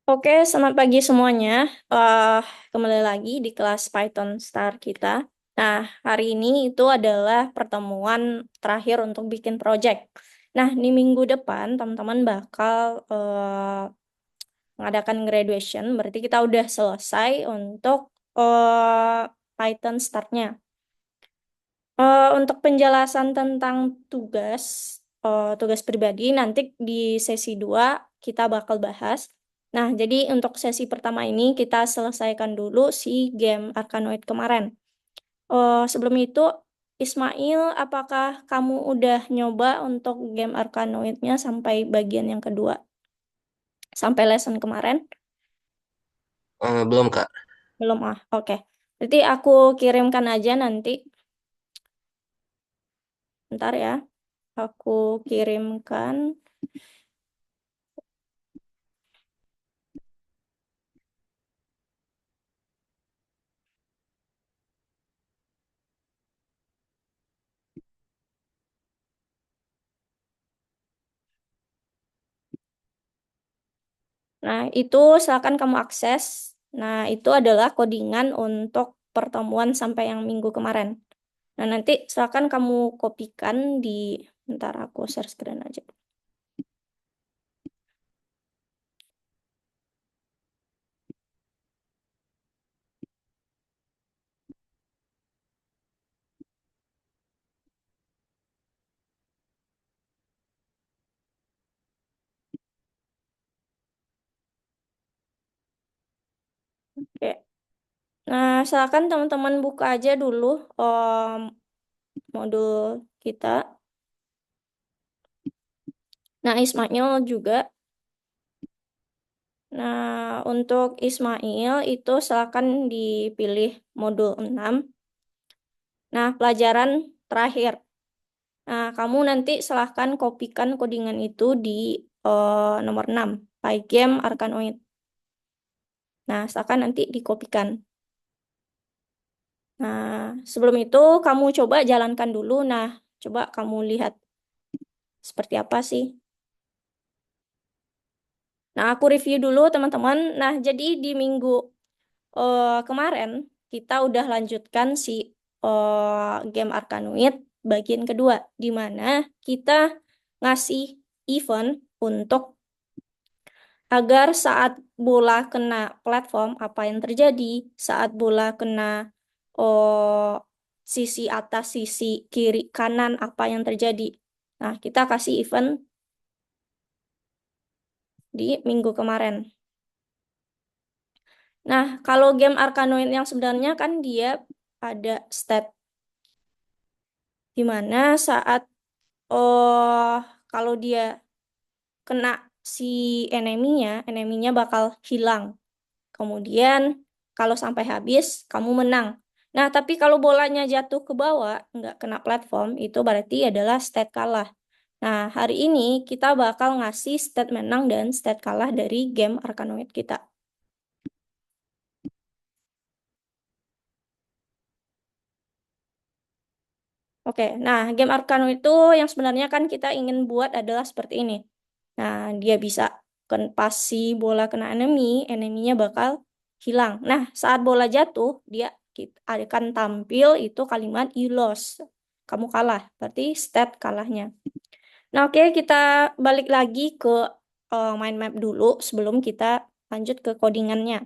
Oke, selamat pagi semuanya. Eh, Kembali lagi di kelas Python Star kita. Nah, hari ini itu adalah pertemuan terakhir untuk bikin project. Nah, di minggu depan teman-teman bakal mengadakan graduation. Berarti kita udah selesai untuk Python Start-nya. Untuk penjelasan tentang tugas pribadi nanti di sesi 2 kita bakal bahas. Nah, jadi untuk sesi pertama ini kita selesaikan dulu si game Arkanoid kemarin. Sebelum itu, Ismail, apakah kamu udah nyoba untuk game Arkanoidnya sampai bagian yang kedua? Sampai lesson kemarin? Belum Kak. Belum ah, oke. Berarti aku kirimkan aja nanti. Ntar ya, aku kirimkan. Nah, itu silakan kamu akses. Nah, itu adalah codingan untuk pertemuan sampai yang minggu kemarin. Nah, nanti silakan kamu kopikan di, ntar aku share screen aja. Oke. Nah, silakan teman-teman buka aja dulu modul kita. Nah, Ismail juga. Nah, untuk Ismail itu silakan dipilih modul 6. Nah, pelajaran terakhir. Nah, kamu nanti silahkan kopikan codingan itu di nomor 6, Pygame Arkanoid. Nah, silahkan nanti dikopikan. Nah, sebelum itu kamu coba jalankan dulu. Nah, coba kamu lihat seperti apa sih. Nah, aku review dulu teman-teman. Nah, jadi di minggu kemarin kita udah lanjutkan si game Arkanoid bagian kedua, di mana kita ngasih event untuk agar saat bola kena platform apa yang terjadi, saat bola kena sisi atas, sisi kiri, kanan apa yang terjadi. Nah, kita kasih event di minggu kemarin. Nah, kalau game Arkanoid yang sebenarnya kan dia ada stat di mana saat oh kalau dia kena si eneminya bakal hilang. Kemudian kalau sampai habis, kamu menang. Nah, tapi kalau bolanya jatuh ke bawah, nggak kena platform, itu berarti adalah state kalah. Nah, hari ini kita bakal ngasih state menang dan state kalah dari game Arkanoid kita. Oke, nah game Arkanoid itu yang sebenarnya kan kita ingin buat adalah seperti ini. Nah, dia bisa pas si bola kena enemy, eneminya bakal hilang. Nah, saat bola jatuh, dia akan tampil itu kalimat you lost. Kamu kalah, berarti stat kalahnya. Nah, oke, kita balik lagi ke mind map dulu sebelum kita lanjut ke codingannya.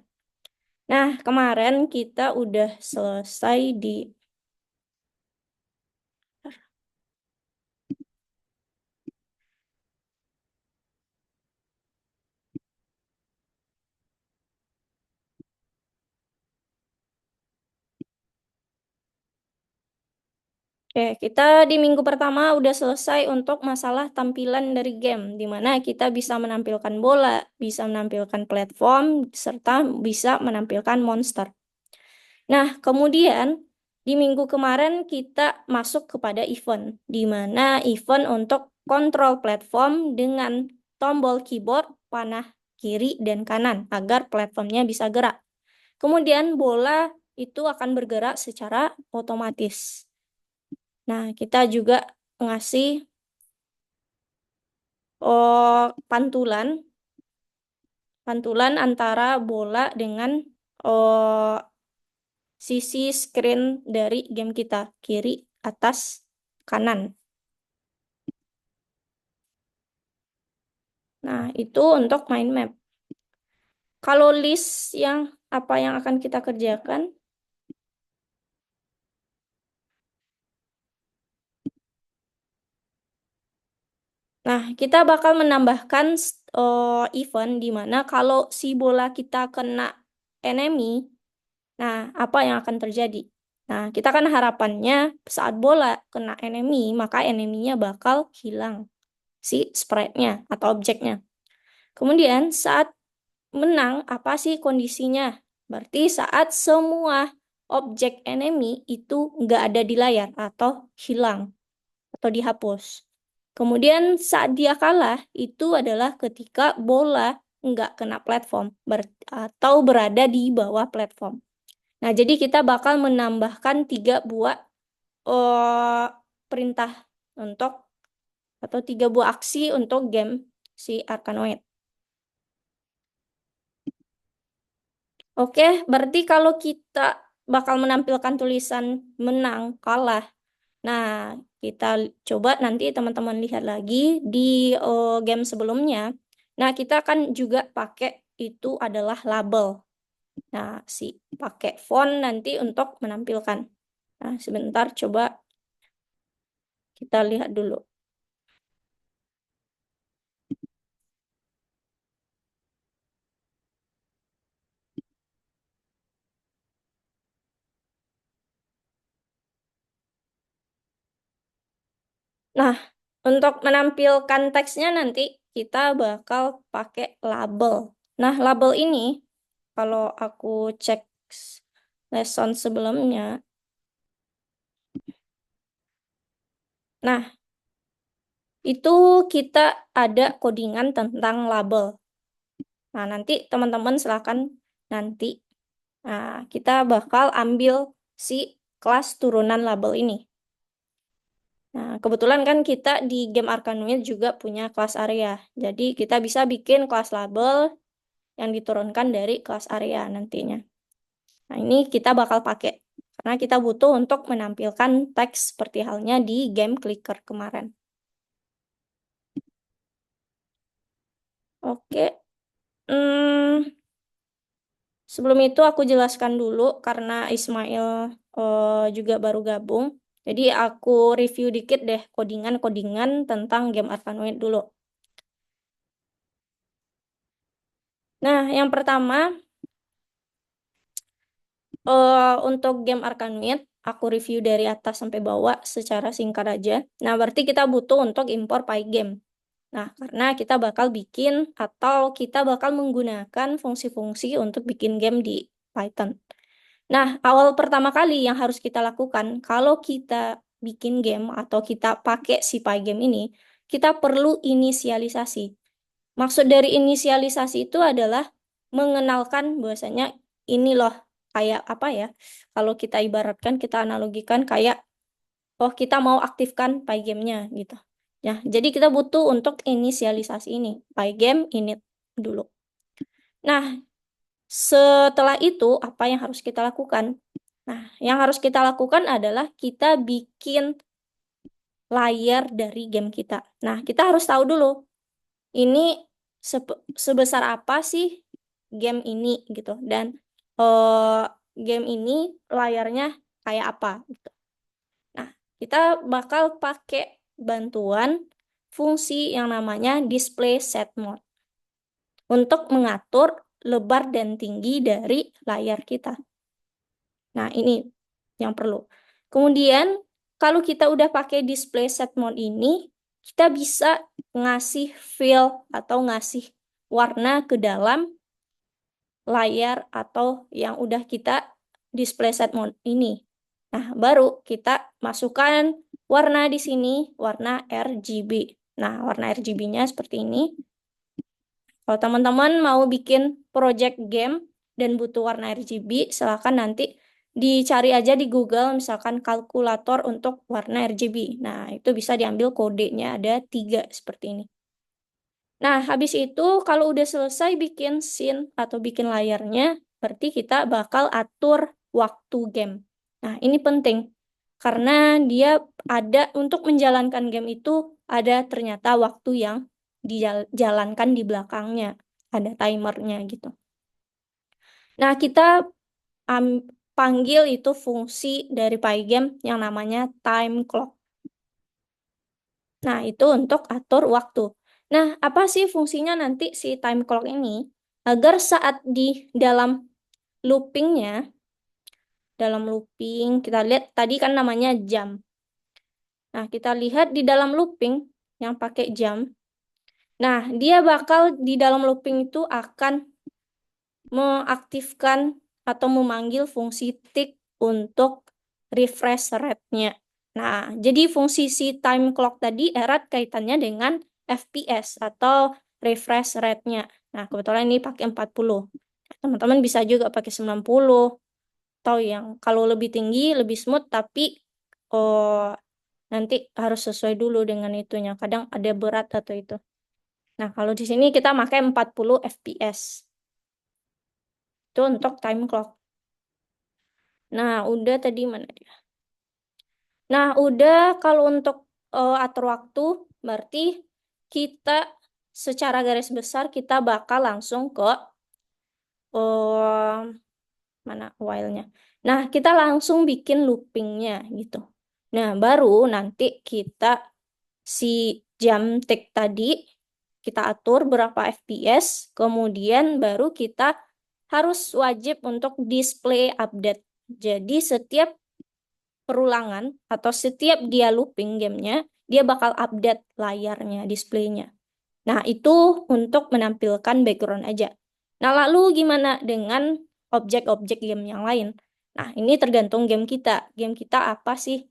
Nah, kemarin kita udah selesai di Oke, kita di minggu pertama udah selesai untuk masalah tampilan dari game, di mana kita bisa menampilkan bola, bisa menampilkan platform, serta bisa menampilkan monster. Nah, kemudian di minggu kemarin kita masuk kepada event, di mana event untuk kontrol platform dengan tombol keyboard, panah kiri dan kanan, agar platformnya bisa gerak. Kemudian bola itu akan bergerak secara otomatis. Nah, kita juga ngasih pantulan pantulan antara bola dengan sisi screen dari game kita, kiri, atas, kanan. Nah, itu untuk mind map. Kalau list yang apa yang akan kita kerjakan? Nah, kita bakal menambahkan event di mana kalau si bola kita kena enemy, nah apa yang akan terjadi? Nah, kita kan harapannya saat bola kena enemy, maka enemy-nya bakal hilang si sprite-nya atau objeknya. Kemudian saat menang, apa sih kondisinya? Berarti saat semua objek enemy itu nggak ada di layar atau hilang atau dihapus. Kemudian saat dia kalah, itu adalah ketika bola nggak kena platform atau berada di bawah platform. Nah, jadi kita bakal menambahkan 3 buah eh, perintah untuk atau 3 buah aksi untuk game si Arkanoid. Oke, berarti kalau kita bakal menampilkan tulisan menang, kalah. Nah, kita coba nanti teman-teman lihat lagi di game sebelumnya. Nah, kita akan juga pakai itu adalah label. Nah, pakai font nanti untuk menampilkan. Nah, sebentar coba kita lihat dulu. Nah, untuk menampilkan teksnya nanti kita bakal pakai label. Nah, label ini kalau aku cek lesson sebelumnya. Nah, itu kita ada codingan tentang label. Nah, nanti teman-teman silakan nanti. Nah, kita bakal ambil si kelas turunan label ini. Nah, kebetulan kan kita di game Arkanoid juga punya kelas area. Jadi kita bisa bikin kelas label yang diturunkan dari kelas area nantinya. Nah, ini kita bakal pakai. Karena kita butuh untuk menampilkan teks seperti halnya di game clicker kemarin. Oke. Hmm, Sebelum itu aku jelaskan dulu karena Ismail juga baru gabung. Jadi aku review dikit deh codingan-codingan tentang game Arkanoid dulu. Nah, yang pertama untuk game Arkanoid aku review dari atas sampai bawah secara singkat aja. Nah, berarti kita butuh untuk impor Pygame. Nah, karena kita bakal bikin atau kita bakal menggunakan fungsi-fungsi untuk bikin game di Python. Nah, awal pertama kali yang harus kita lakukan, kalau kita bikin game atau kita pakai si Pygame ini, kita perlu inisialisasi. Maksud dari inisialisasi itu adalah mengenalkan bahwasanya ini loh, kayak apa ya, kalau kita ibaratkan, kita analogikan kayak, oh kita mau aktifkan Pygame-nya gitu. Ya, jadi kita butuh untuk inisialisasi ini, Pygame init dulu. Nah, setelah itu, apa yang harus kita lakukan? Nah, yang harus kita lakukan adalah kita bikin layar dari game kita. Nah, kita harus tahu dulu, ini sebesar apa sih game ini gitu. Dan eh, game ini layarnya kayak apa gitu. Nah, kita bakal pakai bantuan fungsi yang namanya display set mode untuk mengatur lebar dan tinggi dari layar kita. Nah, ini yang perlu. Kemudian, kalau kita udah pakai display set mode ini, kita bisa ngasih fill atau ngasih warna ke dalam layar atau yang udah kita display set mode ini. Nah, baru kita masukkan warna di sini, warna RGB. Nah, warna RGB-nya seperti ini. Kalau teman-teman mau bikin project game dan butuh warna RGB, silahkan nanti dicari aja di Google, misalkan kalkulator untuk warna RGB. Nah, itu bisa diambil kodenya ada 3 seperti ini. Nah, habis itu kalau udah selesai bikin scene atau bikin layarnya, berarti kita bakal atur waktu game. Nah, ini penting karena dia ada untuk menjalankan game itu ada ternyata waktu yang dijalankan di belakangnya, ada timernya gitu. Nah, kita panggil itu fungsi dari Pygame yang namanya time clock. Nah, itu untuk atur waktu. Nah, apa sih fungsinya nanti si time clock ini? Agar saat di dalam loopingnya, dalam looping, kita lihat tadi kan namanya jam. Nah, kita lihat di dalam looping yang pakai jam. Nah, dia bakal di dalam looping itu akan mengaktifkan atau memanggil fungsi tick untuk refresh rate-nya. Nah, jadi fungsi si time clock tadi erat kaitannya dengan FPS atau refresh rate-nya. Nah, kebetulan ini pakai 40. Teman-teman bisa juga pakai 90 atau yang kalau lebih tinggi, lebih smooth, tapi oh, nanti harus sesuai dulu dengan itunya. Kadang ada berat atau itu. Nah, kalau di sini kita pakai 40 FPS. Itu untuk time clock. Nah, udah tadi mana dia? Nah, udah kalau untuk atur waktu, berarti kita secara garis besar kita bakal langsung ke uh, mana while-nya. Nah, kita langsung bikin looping-nya gitu. Nah, baru nanti kita si jam tick tadi kita atur berapa FPS, kemudian baru kita harus wajib untuk display update. Jadi setiap perulangan atau setiap dia looping gamenya, dia bakal update layarnya, displaynya. Nah, itu untuk menampilkan background aja. Nah, lalu gimana dengan objek-objek game yang lain? Nah, ini tergantung game kita. Game kita apa sih?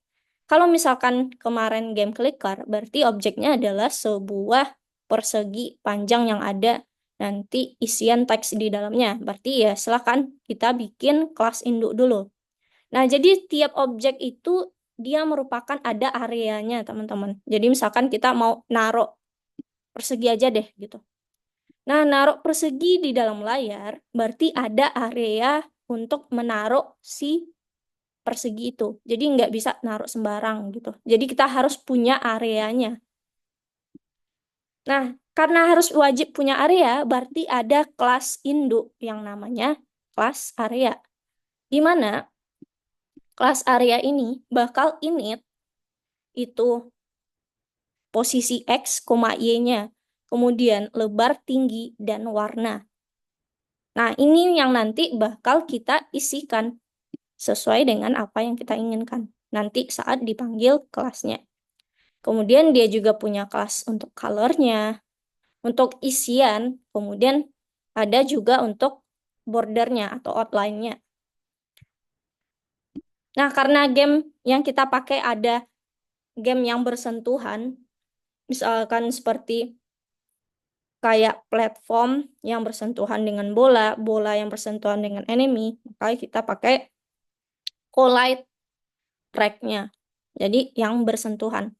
Kalau misalkan kemarin game clicker, berarti objeknya adalah sebuah persegi panjang yang ada nanti isian teks di dalamnya. Berarti ya silakan kita bikin kelas induk dulu. Nah, jadi tiap objek itu dia merupakan ada areanya, teman-teman. Jadi misalkan kita mau naruh persegi aja deh gitu. Nah, naruh persegi di dalam layar berarti ada area untuk menaruh si persegi itu. Jadi nggak bisa naruh sembarang gitu. Jadi kita harus punya areanya. Nah, karena harus wajib punya area, berarti ada kelas induk yang namanya kelas area. Di mana kelas area ini bakal init itu posisi X, Y-nya, kemudian lebar, tinggi, dan warna. Nah, ini yang nanti bakal kita isikan sesuai dengan apa yang kita inginkan nanti saat dipanggil kelasnya. Kemudian dia juga punya kelas untuk colornya, untuk isian, kemudian ada juga untuk bordernya atau outline-nya. Nah, karena game yang kita pakai ada game yang bersentuhan, misalkan seperti kayak platform yang bersentuhan dengan bola, bola yang bersentuhan dengan enemy, maka kita pakai collide track-nya. Jadi yang bersentuhan.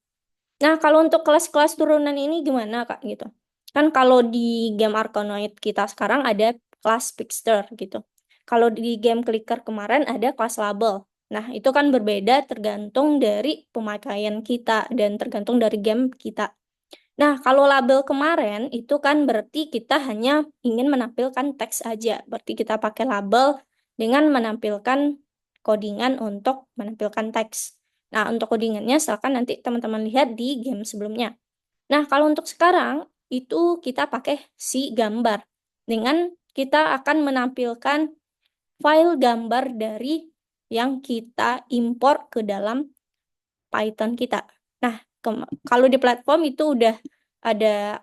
Nah, kalau untuk kelas-kelas turunan ini gimana, Kak, gitu? Kan kalau di game Arkanoid kita sekarang ada kelas Pixter gitu. Kalau di game Clicker kemarin ada kelas label. Nah, itu kan berbeda tergantung dari pemakaian kita dan tergantung dari game kita. Nah, kalau label kemarin itu kan berarti kita hanya ingin menampilkan teks aja. Berarti kita pakai label dengan menampilkan codingan untuk menampilkan teks. Nah, untuk codingannya silakan nanti teman-teman lihat di game sebelumnya. Nah, kalau untuk sekarang itu kita pakai si gambar. Dengan kita akan menampilkan file gambar dari yang kita import ke dalam Python kita. Nah, kalau di platform itu udah ada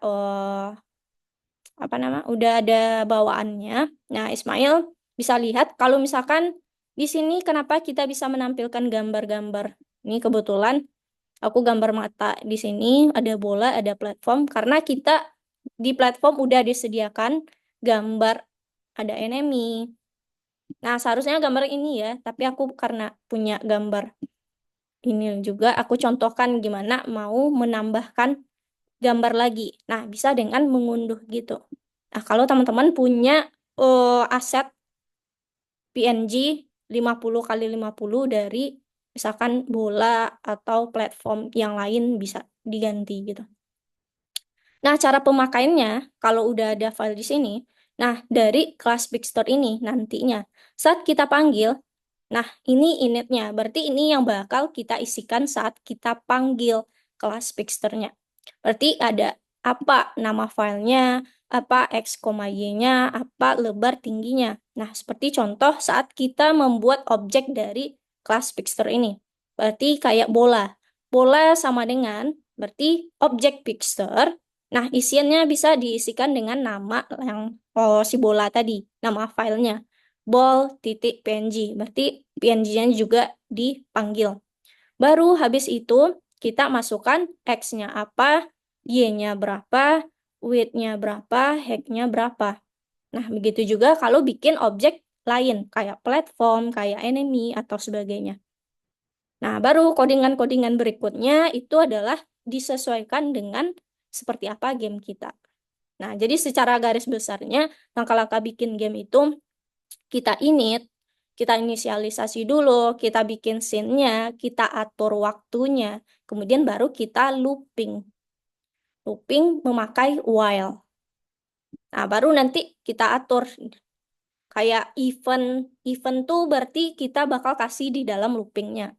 apa nama? Udah ada bawaannya. Nah, Ismail bisa lihat kalau misalkan di sini kenapa kita bisa menampilkan gambar-gambar. Ini kebetulan aku gambar mata di sini, ada bola, ada platform karena kita di platform udah disediakan gambar ada enemy. Nah, seharusnya gambar ini ya, tapi aku karena punya gambar ini juga aku contohkan gimana mau menambahkan gambar lagi. Nah, bisa dengan mengunduh gitu. Nah, kalau teman-teman punya aset PNG 50 kali 50 dari misalkan bola atau platform yang lain bisa diganti gitu. Nah, cara pemakaiannya kalau udah ada file di sini, nah dari kelas Bigstore ini nantinya saat kita panggil, nah ini initnya, berarti ini yang bakal kita isikan saat kita panggil kelas Bigstore-nya. Berarti ada apa nama filenya, apa x, y-nya, apa lebar tingginya. Nah, seperti contoh saat kita membuat objek dari kelas Bigstore ini. Berarti kayak bola. Bola sama dengan berarti objek Bigstore. Nah, isiannya bisa diisikan dengan nama yang si bola tadi, nama filenya. Ball.png, berarti PNG-nya juga dipanggil. Baru habis itu kita masukkan X-nya apa, Y-nya berapa, width-nya berapa, height-nya berapa. Nah, begitu juga kalau bikin objek lain, kayak platform, kayak enemy, atau sebagainya. Nah, baru codingan-codingan berikutnya itu adalah disesuaikan dengan seperti apa game kita. Nah, jadi secara garis besarnya, langkah-langkah bikin game itu kita init, kita inisialisasi dulu, kita bikin scene-nya, kita atur waktunya, kemudian baru kita looping. Looping memakai while. Nah, baru nanti kita atur kayak event. Event tuh berarti kita bakal kasih di dalam loopingnya.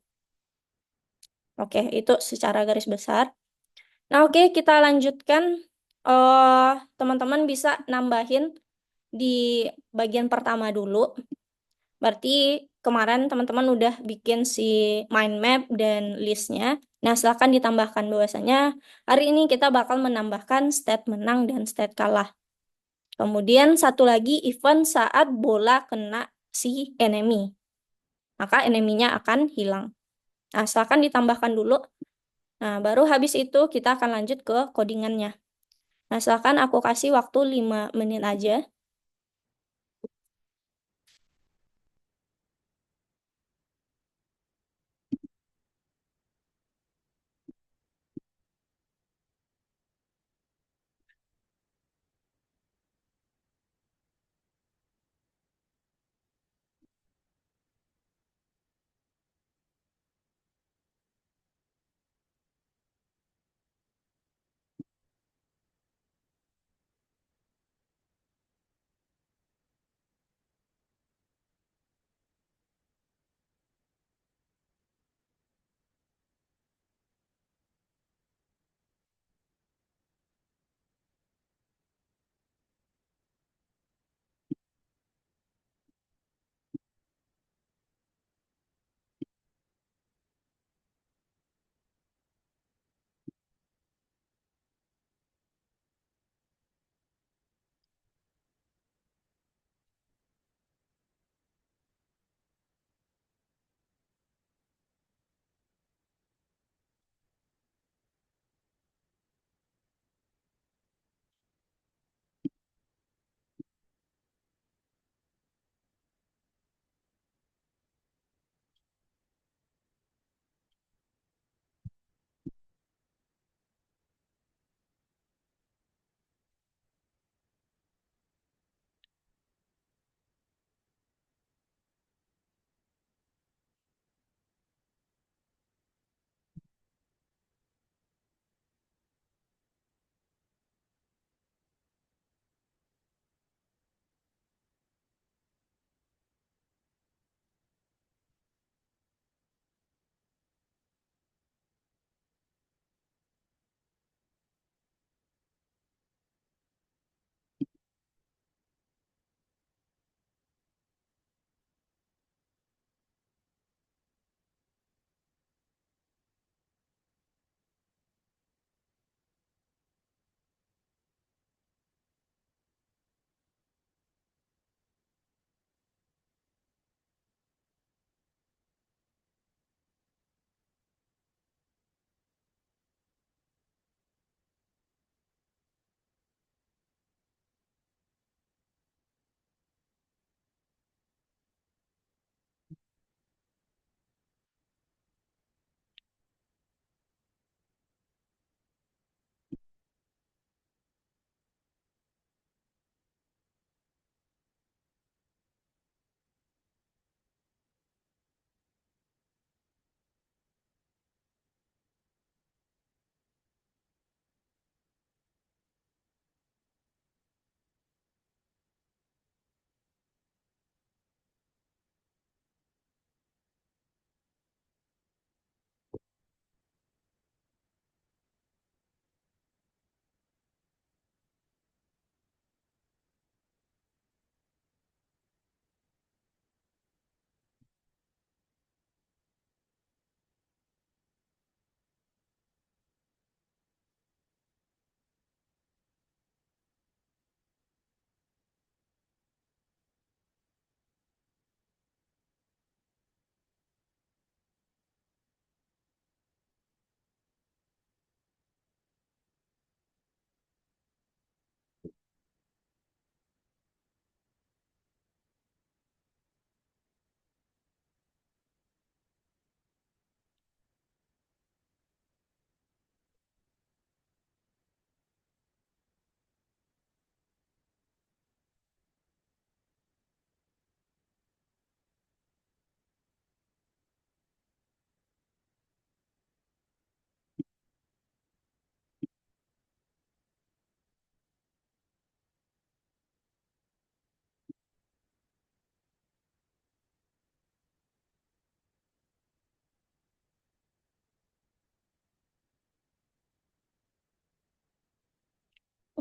Oke, itu secara garis besar. Nah, oke, kita lanjutkan. Teman-teman bisa nambahin di bagian pertama dulu. Berarti kemarin teman-teman udah bikin si mind map dan listnya. Nah, silahkan ditambahkan bahwasanya hari ini kita bakal menambahkan state menang dan state kalah. Kemudian satu lagi event saat bola kena si enemy. Maka enemy-nya akan hilang. Nah, silahkan ditambahkan dulu. Nah, baru habis itu kita akan lanjut ke codingannya. Nah, silahkan aku kasih waktu 5 menit aja.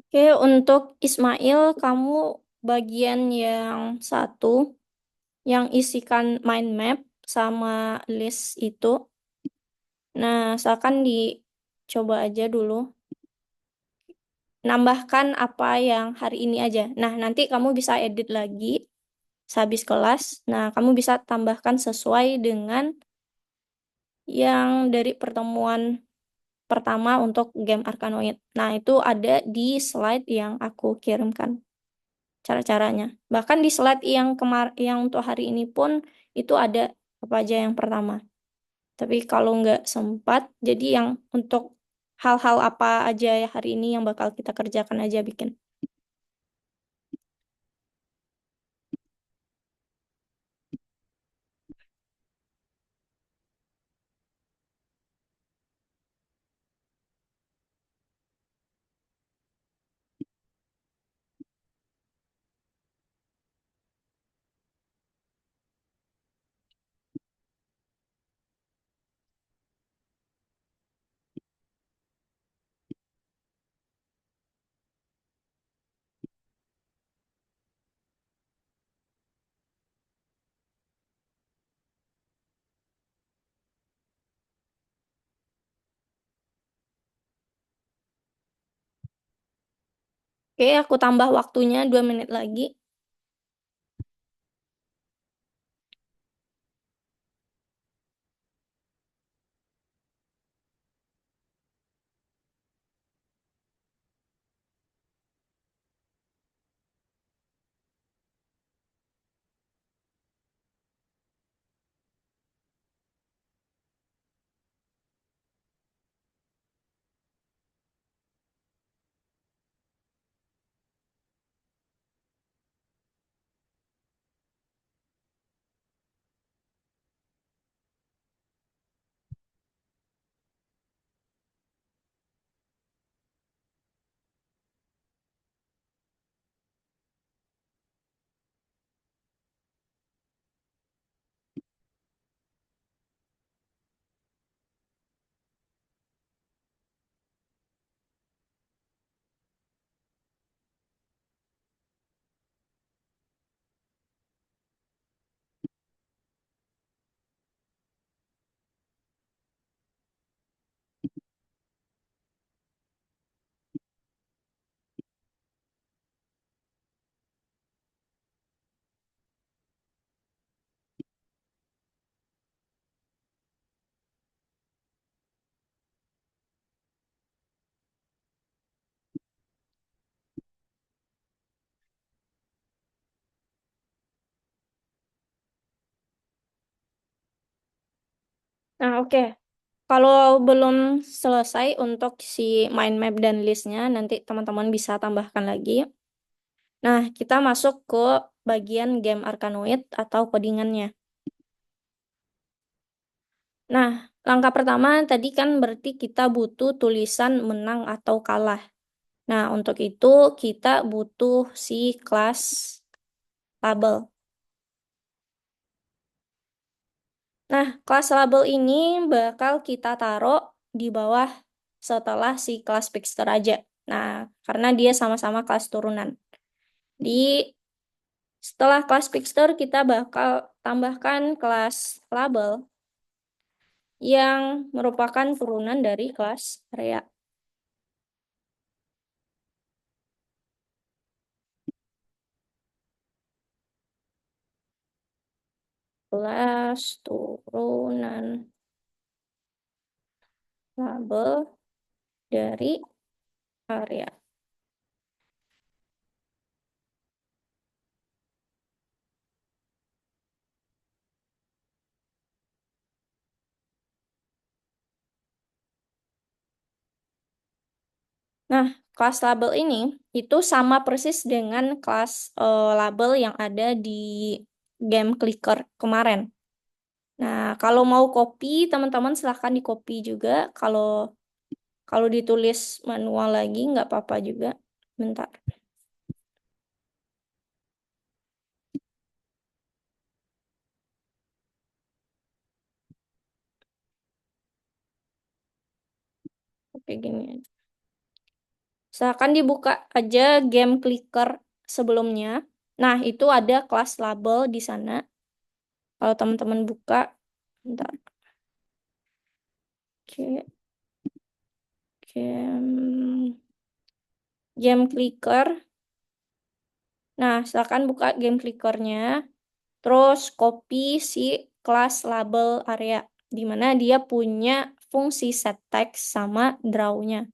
Oke, untuk Ismail, kamu bagian yang satu, yang isikan mind map sama list itu. Nah, misalkan dicoba aja dulu. Nambahkan apa yang hari ini aja. Nah, nanti kamu bisa edit lagi sehabis kelas. Nah, kamu bisa tambahkan sesuai dengan yang dari pertemuan pertama untuk game Arkanoid. Nah, itu ada di slide yang aku kirimkan cara-caranya. Bahkan di slide yang untuk hari ini pun itu ada apa aja yang pertama. Tapi kalau nggak sempat, jadi yang untuk hal-hal apa aja ya hari ini yang bakal kita kerjakan aja bikin. Oke, aku tambah waktunya 2 menit lagi. Nah, oke. Kalau belum selesai untuk si mind map dan listnya, nanti teman-teman bisa tambahkan lagi. Nah, kita masuk ke bagian game Arkanoid atau codingannya. Nah, langkah pertama tadi kan berarti kita butuh tulisan menang atau kalah. Nah, untuk itu kita butuh si kelas label. Nah, kelas label ini bakal kita taruh di bawah setelah si kelas Pixter aja. Nah, karena dia sama-sama kelas turunan. Di setelah kelas Pixter kita bakal tambahkan kelas label yang merupakan turunan dari kelas area. Kelas turunan label dari area. Nah, kelas label ini itu sama persis dengan kelas label yang ada di game clicker kemarin. Nah, kalau mau copy, teman-teman silahkan di copy juga. Kalau kalau ditulis manual lagi nggak apa-apa juga. Bentar. Oke, gini aja. Silakan dibuka aja game clicker sebelumnya. Nah, itu ada kelas label di sana. Kalau teman-teman buka, bentar. Oke, game clicker. Nah, silakan buka game clickernya. Terus copy si kelas label area, di mana dia punya fungsi set text sama draw-nya.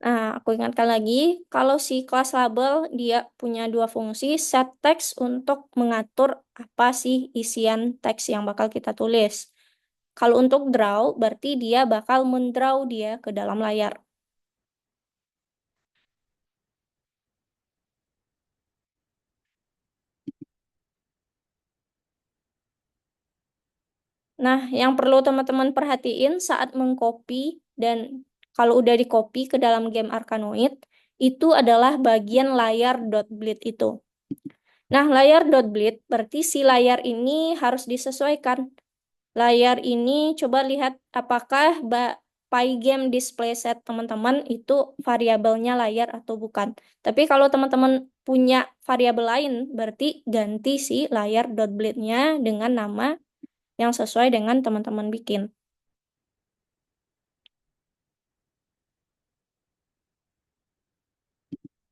Nah, aku ingatkan lagi, kalau si kelas label dia punya dua fungsi, set text untuk mengatur apa sih isian teks yang bakal kita tulis. Kalau untuk draw, berarti dia bakal mendraw dia ke dalam layar. Nah, yang perlu teman-teman perhatiin saat mengcopy dan kalau udah di copy ke dalam game Arkanoid, itu adalah bagian layar dot bleed itu. Nah, layar dot bleed berarti si layar ini harus disesuaikan. Layar ini coba lihat apakah Pygame display set teman-teman itu variabelnya layar atau bukan. Tapi kalau teman-teman punya variabel lain, berarti ganti si layar dot bleed-nya dengan nama yang sesuai dengan teman-teman bikin.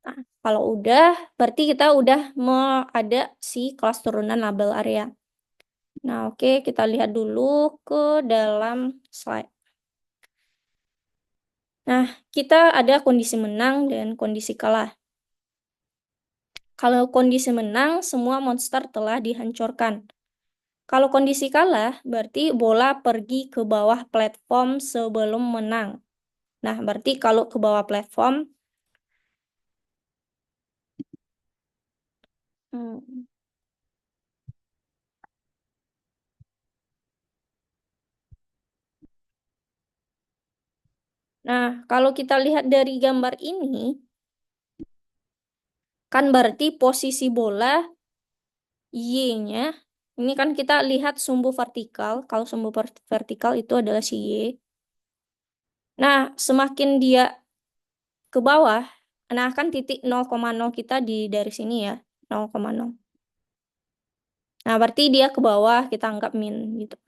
Nah, kalau udah, berarti kita udah mau ada si kelas turunan label area. Nah, oke, kita lihat dulu ke dalam slide. Nah, kita ada kondisi menang dan kondisi kalah. Kalau kondisi menang, semua monster telah dihancurkan. Kalau kondisi kalah, berarti bola pergi ke bawah platform sebelum menang. Nah, berarti kalau ke bawah platform, hmm, nah, kalau kita lihat dari gambar ini, kan berarti posisi bola Y-nya, ini kan kita lihat sumbu vertikal. Kalau sumbu vertikal itu adalah si Y. Nah, semakin dia ke bawah, nah kan titik 0,0 kita dari sini ya, 0,0. Nah, berarti dia ke bawah, kita anggap min gitu.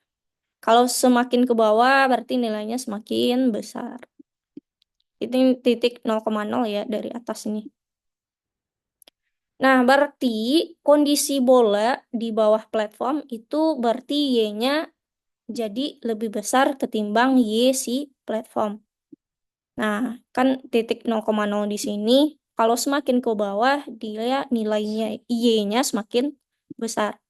Kalau semakin ke bawah, berarti nilainya semakin besar. Itu titik 0,0 ya dari atas ini. Nah, berarti kondisi bola di bawah platform itu berarti Y-nya jadi lebih besar ketimbang Y si platform. Nah, kan titik 0,0 di sini, kalau semakin ke bawah, dia nilainya Y-nya semakin besar.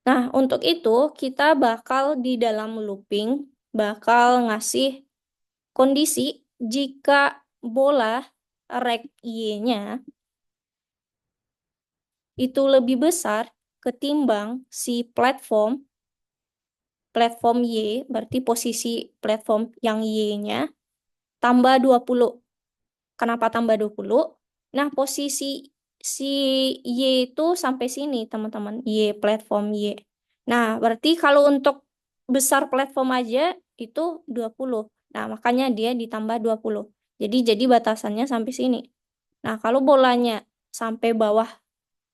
Nah, untuk itu kita bakal di dalam looping, bakal ngasih kondisi jika bola rek Y-nya itu lebih besar ketimbang si platform Y, berarti posisi platform yang Y-nya tambah 20. Kenapa tambah 20? Nah, posisi si Y itu sampai sini, teman-teman. Y, platform Y. Nah, berarti kalau untuk besar platform aja itu 20. Nah, makanya dia ditambah 20. Jadi batasannya sampai sini. Nah, kalau bolanya sampai bawah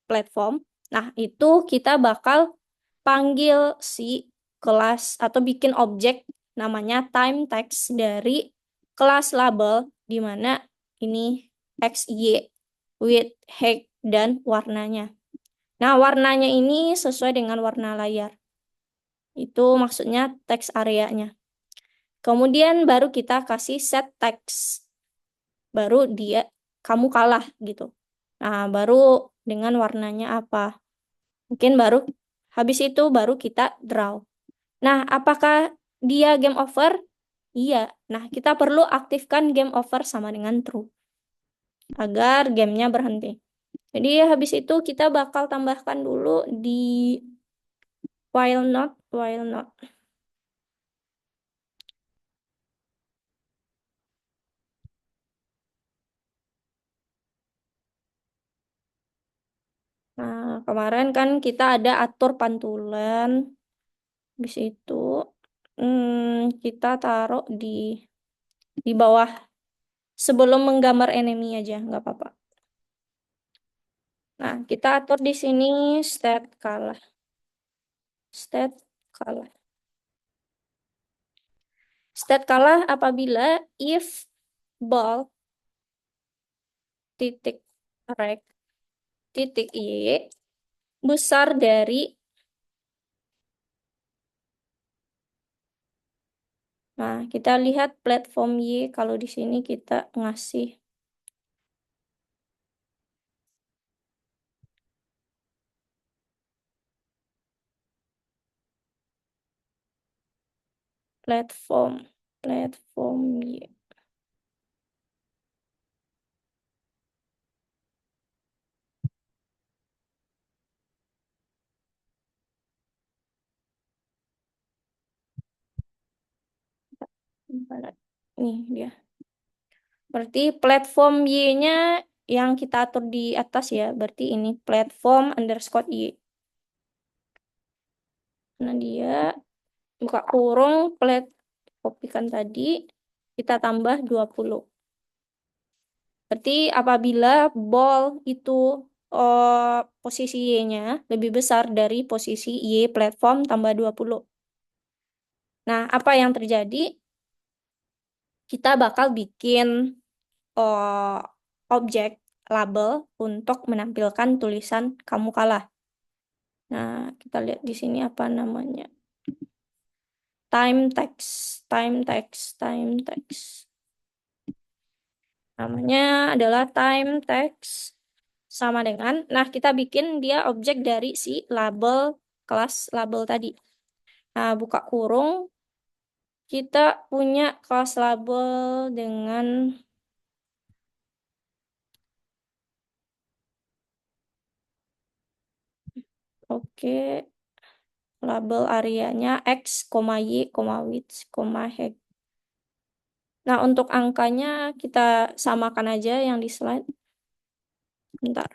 platform, nah itu kita bakal panggil si kelas atau bikin objek namanya time text dari kelas label di mana ini x, y, width, height, dan warnanya. Nah, warnanya ini sesuai dengan warna layar. Itu maksudnya text areanya. Kemudian baru kita kasih set text. Baru dia, kamu kalah gitu. Nah, baru dengan warnanya apa. Mungkin baru habis itu baru kita draw. Nah, apakah dia game over? Iya. Nah, kita perlu aktifkan game over sama dengan true. agar gamenya berhenti. Jadi habis itu kita bakal tambahkan dulu di while not. Nah, kemarin kan kita ada atur pantulan. Habis itu kita taruh di bawah sebelum menggambar enemy aja, nggak apa-apa. Nah, kita atur di sini state kalah. State kalah. State kalah apabila if ball titik rect titik y besar dari. Nah, kita lihat platform Y kalau di sini kita ngasih platform Y. Nih dia. Berarti platform Y-nya yang kita atur di atas ya. Berarti ini platform underscore Y. Nah, dia buka kurung kopikan tadi kita tambah 20. Berarti apabila ball itu posisi Y-nya lebih besar dari posisi Y platform tambah 20. Nah, apa yang terjadi? Kita bakal bikin eh, objek label untuk menampilkan tulisan kamu kalah. Nah, kita lihat di sini apa namanya. Time text. Namanya adalah time text sama dengan, nah kita bikin dia objek dari si label kelas label tadi. Nah, buka kurung, kita punya kelas label dengan, oke, label areanya x, y, width, height. Nah, untuk angkanya kita samakan aja yang di slide. Bentar.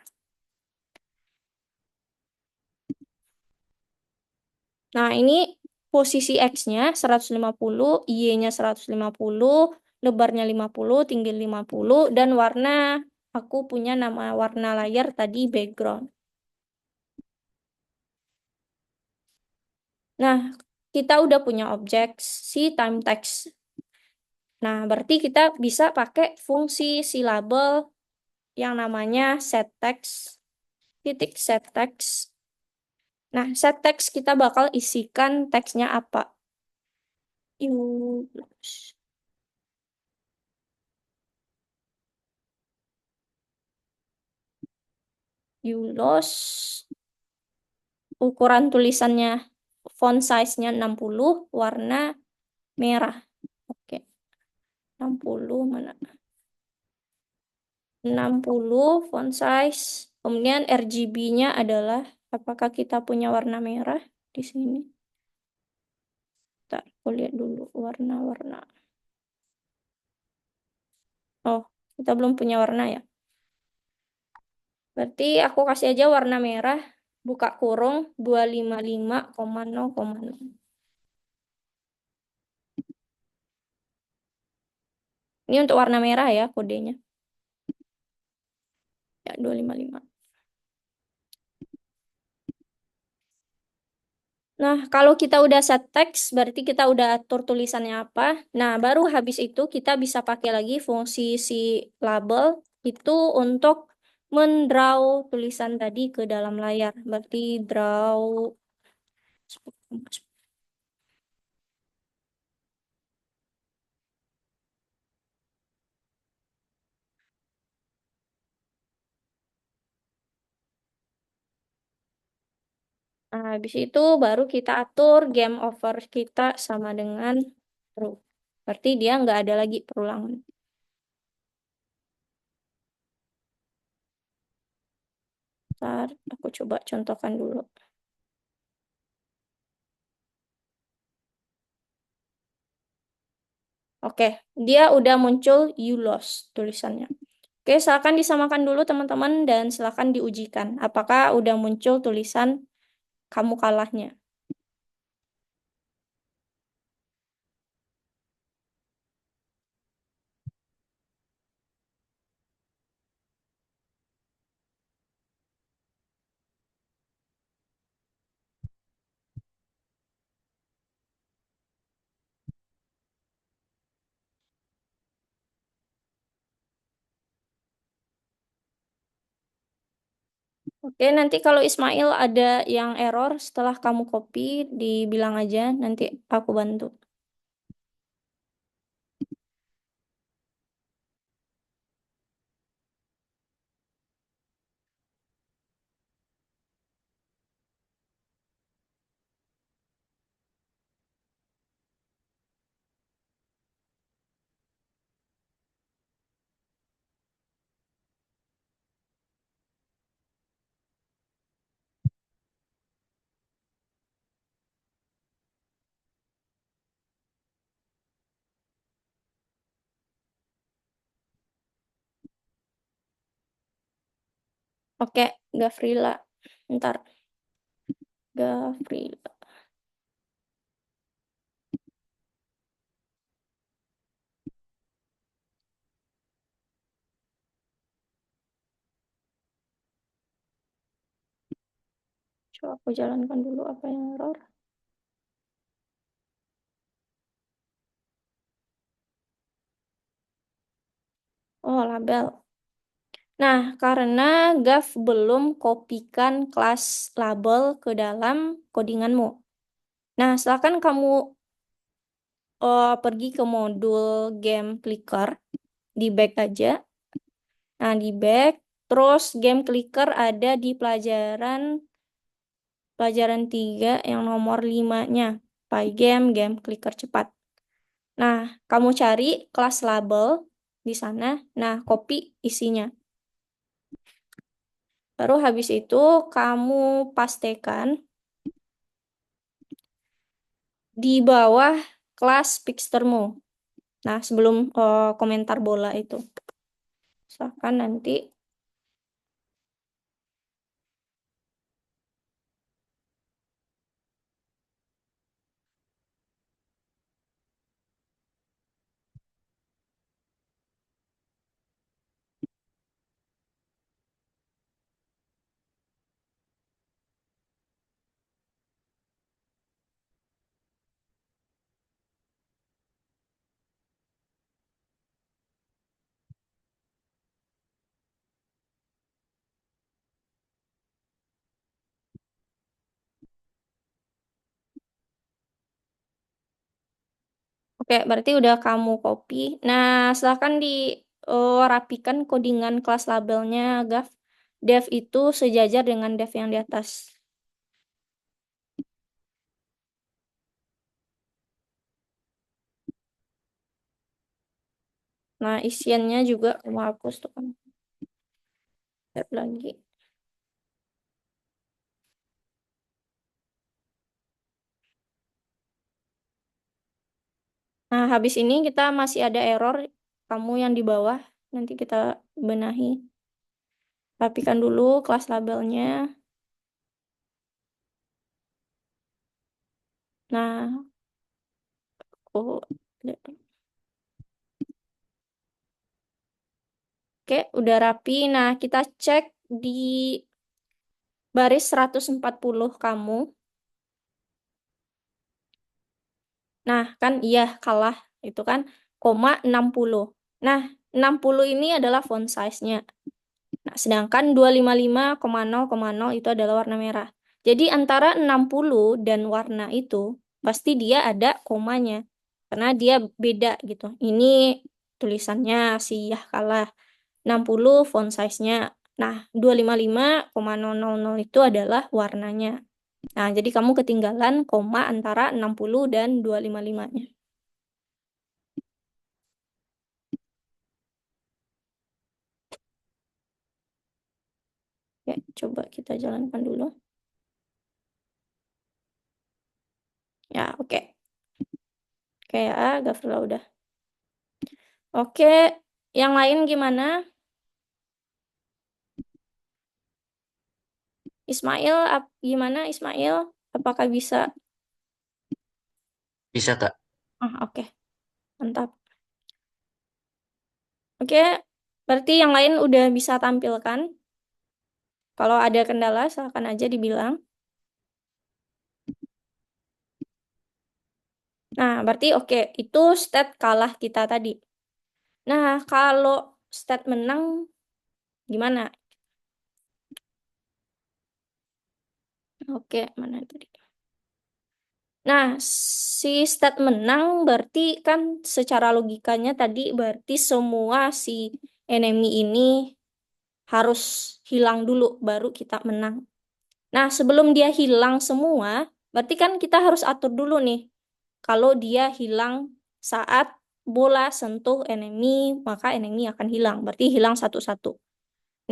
Nah, ini posisi X-nya 150, Y-nya 150, lebarnya 50, tinggi 50, dan warna, aku punya nama warna layar tadi background. Nah, kita udah punya objek si time text. Nah, berarti kita bisa pakai fungsi si label yang namanya setText, titik setText. Nah, setText kita bakal isikan teksnya apa? Use. Yulos, ukuran tulisannya font size-nya 60, warna merah. Oke, 60 mana? 60 font size. Kemudian RGB-nya adalah, apakah kita punya warna merah di sini? Aku lihat dulu warna-warna. Oh, kita belum punya warna ya. Berarti aku kasih aja warna merah, buka kurung 255,0,0. Ini untuk warna merah ya kodenya. Ya, 255. Nah, kalau kita udah set teks, berarti kita udah atur tulisannya apa. Nah, baru habis itu kita bisa pakai lagi fungsi si label itu untuk mendraw tulisan tadi ke dalam layar. Berarti draw. Nah, habis itu baru kita atur game over kita sama dengan true. Berarti dia nggak ada lagi perulangan. Ntar aku coba contohkan dulu. Oke, dia udah muncul you lost tulisannya. Oke, silakan disamakan dulu teman-teman dan silakan diujikan. Apakah udah muncul tulisan kamu kalahnya? Oke, nanti kalau Ismail ada yang error setelah kamu copy, dibilang aja, nanti aku bantu. Oke, Gavrila. Ntar, Gavrila. Coba aku jalankan dulu apa yang error. Oh, label. Nah, karena Gav belum kopikan kelas label ke dalam codinganmu. Nah, silakan kamu pergi ke modul game clicker, di back aja. Nah, di back, terus game clicker ada di pelajaran 3 yang nomor 5-nya. Pygame, game clicker cepat. Nah, kamu cari kelas label di sana. Nah, copy isinya. Baru habis itu kamu pastekan di bawah kelas Pixtermu. Nah, sebelum komentar bola itu. Misalkan nanti, oke, berarti udah kamu copy. Nah, silahkan rapikan codingan kelas labelnya, Gav. Dev itu sejajar dengan dev yang di atas. Nah, isiannya juga kamu hapus tuh kan. Lihat lagi. Nah, habis ini kita masih ada error. Kamu yang di bawah, nanti kita benahi. Rapikan dulu kelas labelnya. Nah, aku... Oke, udah rapi. Nah, kita cek di baris 140 kamu. Nah, kan iya kalah. Itu kan, koma 60. Nah, 60 ini adalah font size-nya. Nah, sedangkan 255,0,0 itu adalah warna merah. Jadi antara 60 dan warna itu, pasti dia ada komanya. Karena dia beda gitu. Ini tulisannya si Yah kalah. 60 font size-nya. Nah, 255,000 itu adalah warnanya. Nah, jadi kamu ketinggalan koma antara 60 dan 255-nya. Ya, coba kita jalankan dulu. Ya, oke. Oke ya, Gafrila udah. Oke, yang lain gimana? Ismail, gimana Ismail? Apakah bisa? Bisa, Kak. Oke, mantap. Oke, berarti yang lain udah bisa tampilkan. Kalau ada kendala, silakan aja dibilang. Nah, berarti oke, itu stat kalah kita tadi. Nah, kalau stat menang gimana? Oke, mana tadi? Nah, si stat menang berarti kan secara logikanya tadi berarti semua si enemy ini harus hilang dulu baru kita menang. Nah, sebelum dia hilang semua, berarti kan kita harus atur dulu nih. Kalau dia hilang saat bola sentuh enemy, maka enemy akan hilang. Berarti hilang satu-satu.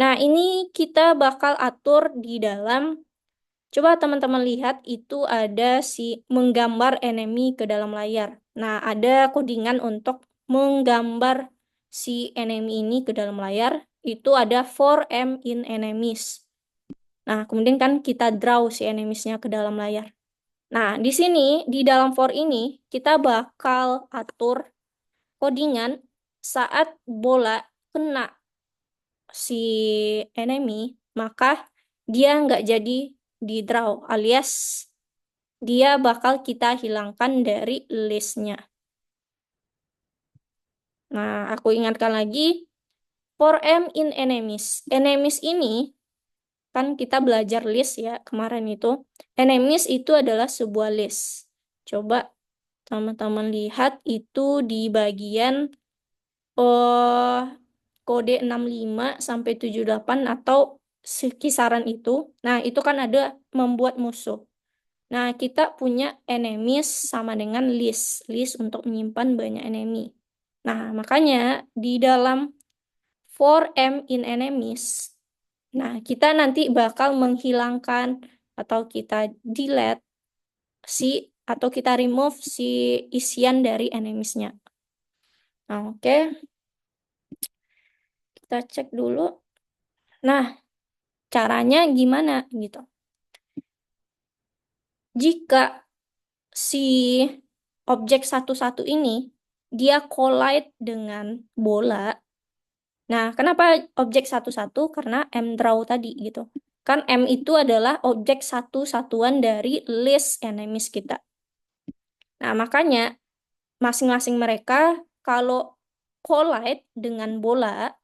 Nah, ini kita bakal atur di dalam. Coba teman-teman lihat itu ada si menggambar enemy ke dalam layar. Nah, ada codingan untuk menggambar si enemy ini ke dalam layar. Itu ada for m in enemies. Nah, kemudian kan kita draw si enemiesnya ke dalam layar. Nah, di sini, di dalam for ini, kita bakal atur codingan saat bola kena si enemy, maka dia nggak jadi di draw, alias dia bakal kita hilangkan dari listnya. Nah, aku ingatkan lagi, for m in enemies. Enemies ini, kan kita belajar list ya kemarin itu. Enemies itu adalah sebuah list. Coba teman-teman lihat itu di bagian oh, kode 65 sampai 78 atau sekisaran itu. Nah, itu kan ada membuat musuh. Nah, kita punya enemies sama dengan list. List untuk menyimpan banyak enemy. Nah, makanya di dalam for m in enemies, nah kita nanti bakal menghilangkan atau kita delete si atau kita remove si isian dari enemiesnya. Nah, oke, kita cek dulu. Nah, caranya gimana gitu? Jika si objek satu-satu ini dia collide dengan bola. Nah, kenapa objek satu-satu? Karena M draw tadi gitu. Kan M itu adalah objek satu-satuan dari list enemies kita. Nah, makanya masing-masing mereka kalau collide dengan bola,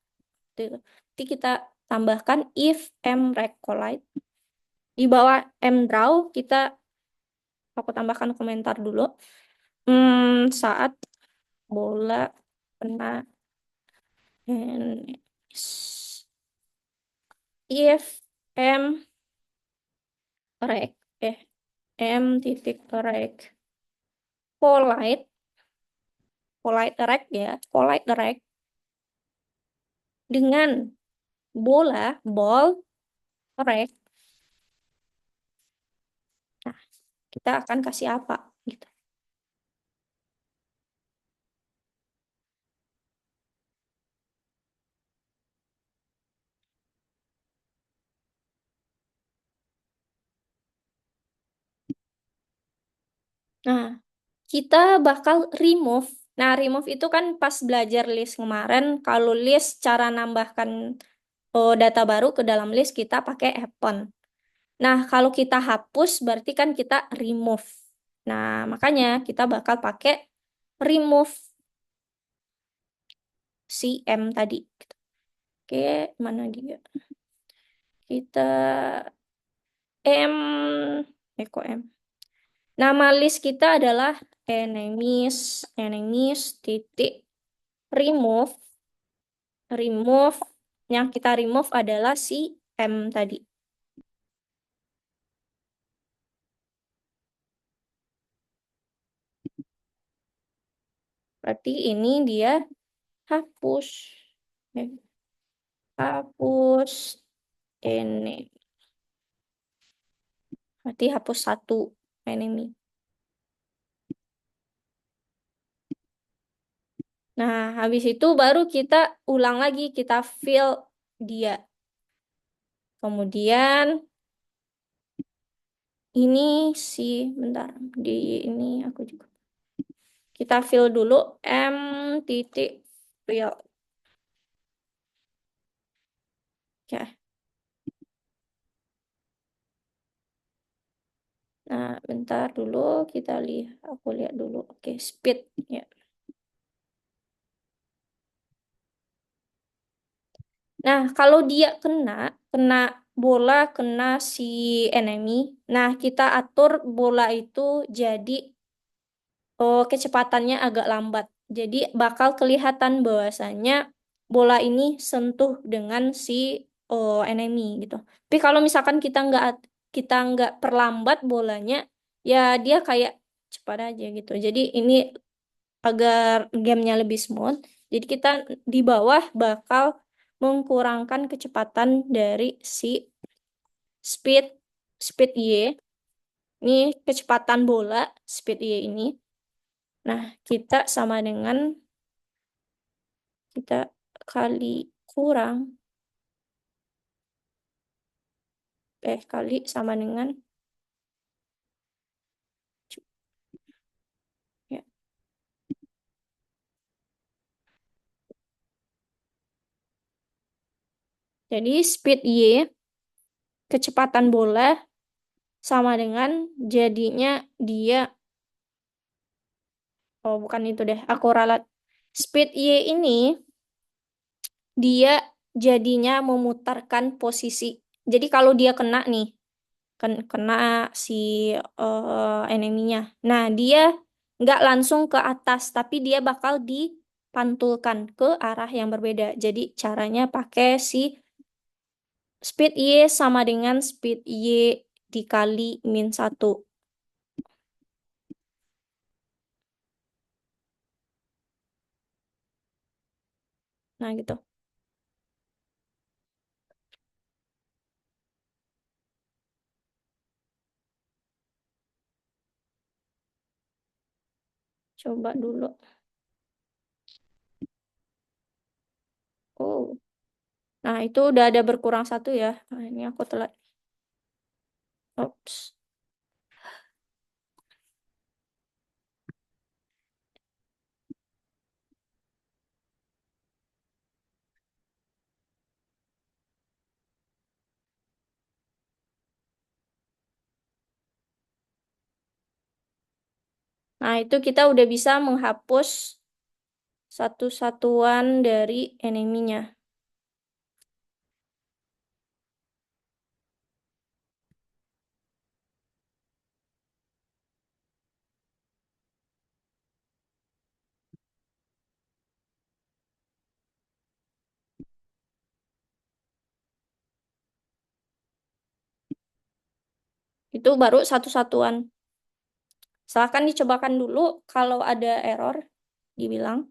gitu, nanti kita tambahkan if M rect collide. Di bawah M draw kita aku tambahkan komentar dulu. Saat bola kena hands. If M rek M titik rek polite polite rek ya polite rek dengan bola ball rek, nah kita akan kasih apa gitu. Nah, kita bakal remove. Nah, remove itu kan pas belajar list kemarin, kalau list cara nambahkan data baru ke dalam list kita pakai append. Nah, kalau kita hapus berarti kan kita remove. Nah, makanya kita bakal pakai remove si M tadi. Oke, mana dia? Kita M, kok M? Nama list kita adalah enemies titik remove. Remove, yang kita remove adalah si M tadi. Berarti ini dia hapus. Eh, Hapus. Ini berarti hapus satu enemy. Nah, habis itu baru kita ulang lagi, kita fill dia. Kemudian ini sih, bentar, di ini aku juga. Kita fill dulu M titik fill. Oke. Nah, bentar dulu kita lihat. Aku lihat dulu. Oke, speed ya. Nah, kalau dia kena bola, kena si enemy. Nah, kita atur bola itu jadi kecepatannya agak lambat. Jadi bakal kelihatan bahwasanya bola ini sentuh dengan si enemy gitu. Tapi kalau misalkan kita nggak perlambat bolanya, ya dia kayak cepat aja gitu. Jadi ini agar gamenya lebih smooth. Jadi kita di bawah bakal mengkurangkan kecepatan dari si speed speed Y. Ini kecepatan bola speed Y ini. Nah, kita sama dengan kita kali kurang kali sama dengan ya. Jadi speed Y kecepatan bola sama dengan jadinya dia bukan itu deh, aku ralat. Speed Y ini dia jadinya memutarkan posisi. Jadi kalau dia kena nih, kena si eneminya. Nah, dia nggak langsung ke atas, tapi dia bakal dipantulkan ke arah yang berbeda. Jadi caranya pakai si speed Y sama dengan speed Y dikali -1. Nah, gitu. Coba dulu. Oh. Nah, itu udah ada berkurang satu ya. Nah, ini aku telat. Oops. Nah, itu kita udah bisa menghapus satu satuan dari eneminya. Itu baru satu satuan. Silahkan dicobakan dulu kalau ada error, dibilang.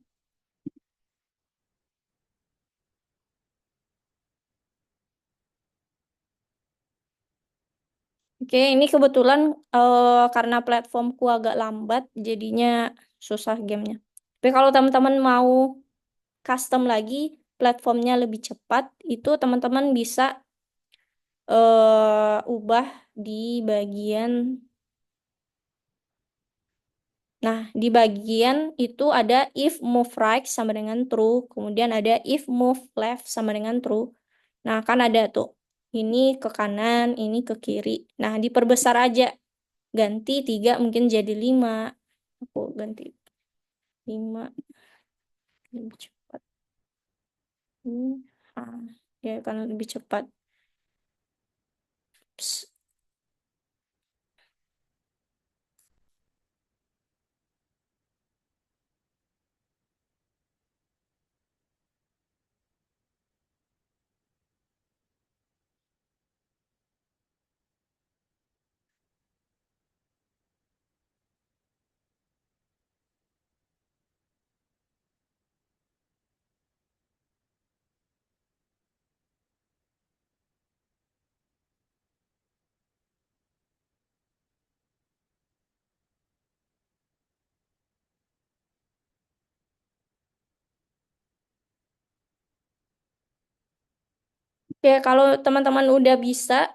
Oke, ini kebetulan karena platformku agak lambat, jadinya susah gamenya. Tapi kalau teman-teman mau custom lagi, platformnya lebih cepat, itu teman-teman bisa ubah di bagian. Nah, di bagian itu ada if move right sama dengan true, kemudian ada if move left sama dengan true. Nah, kan ada tuh. Ini ke kanan, ini ke kiri. Nah, diperbesar aja. Ganti 3 mungkin jadi 5. Aku ganti 5 lebih cepat. Hmm. Ah, ya kan lebih cepat. Ps. Oke, kalau teman-teman udah bisa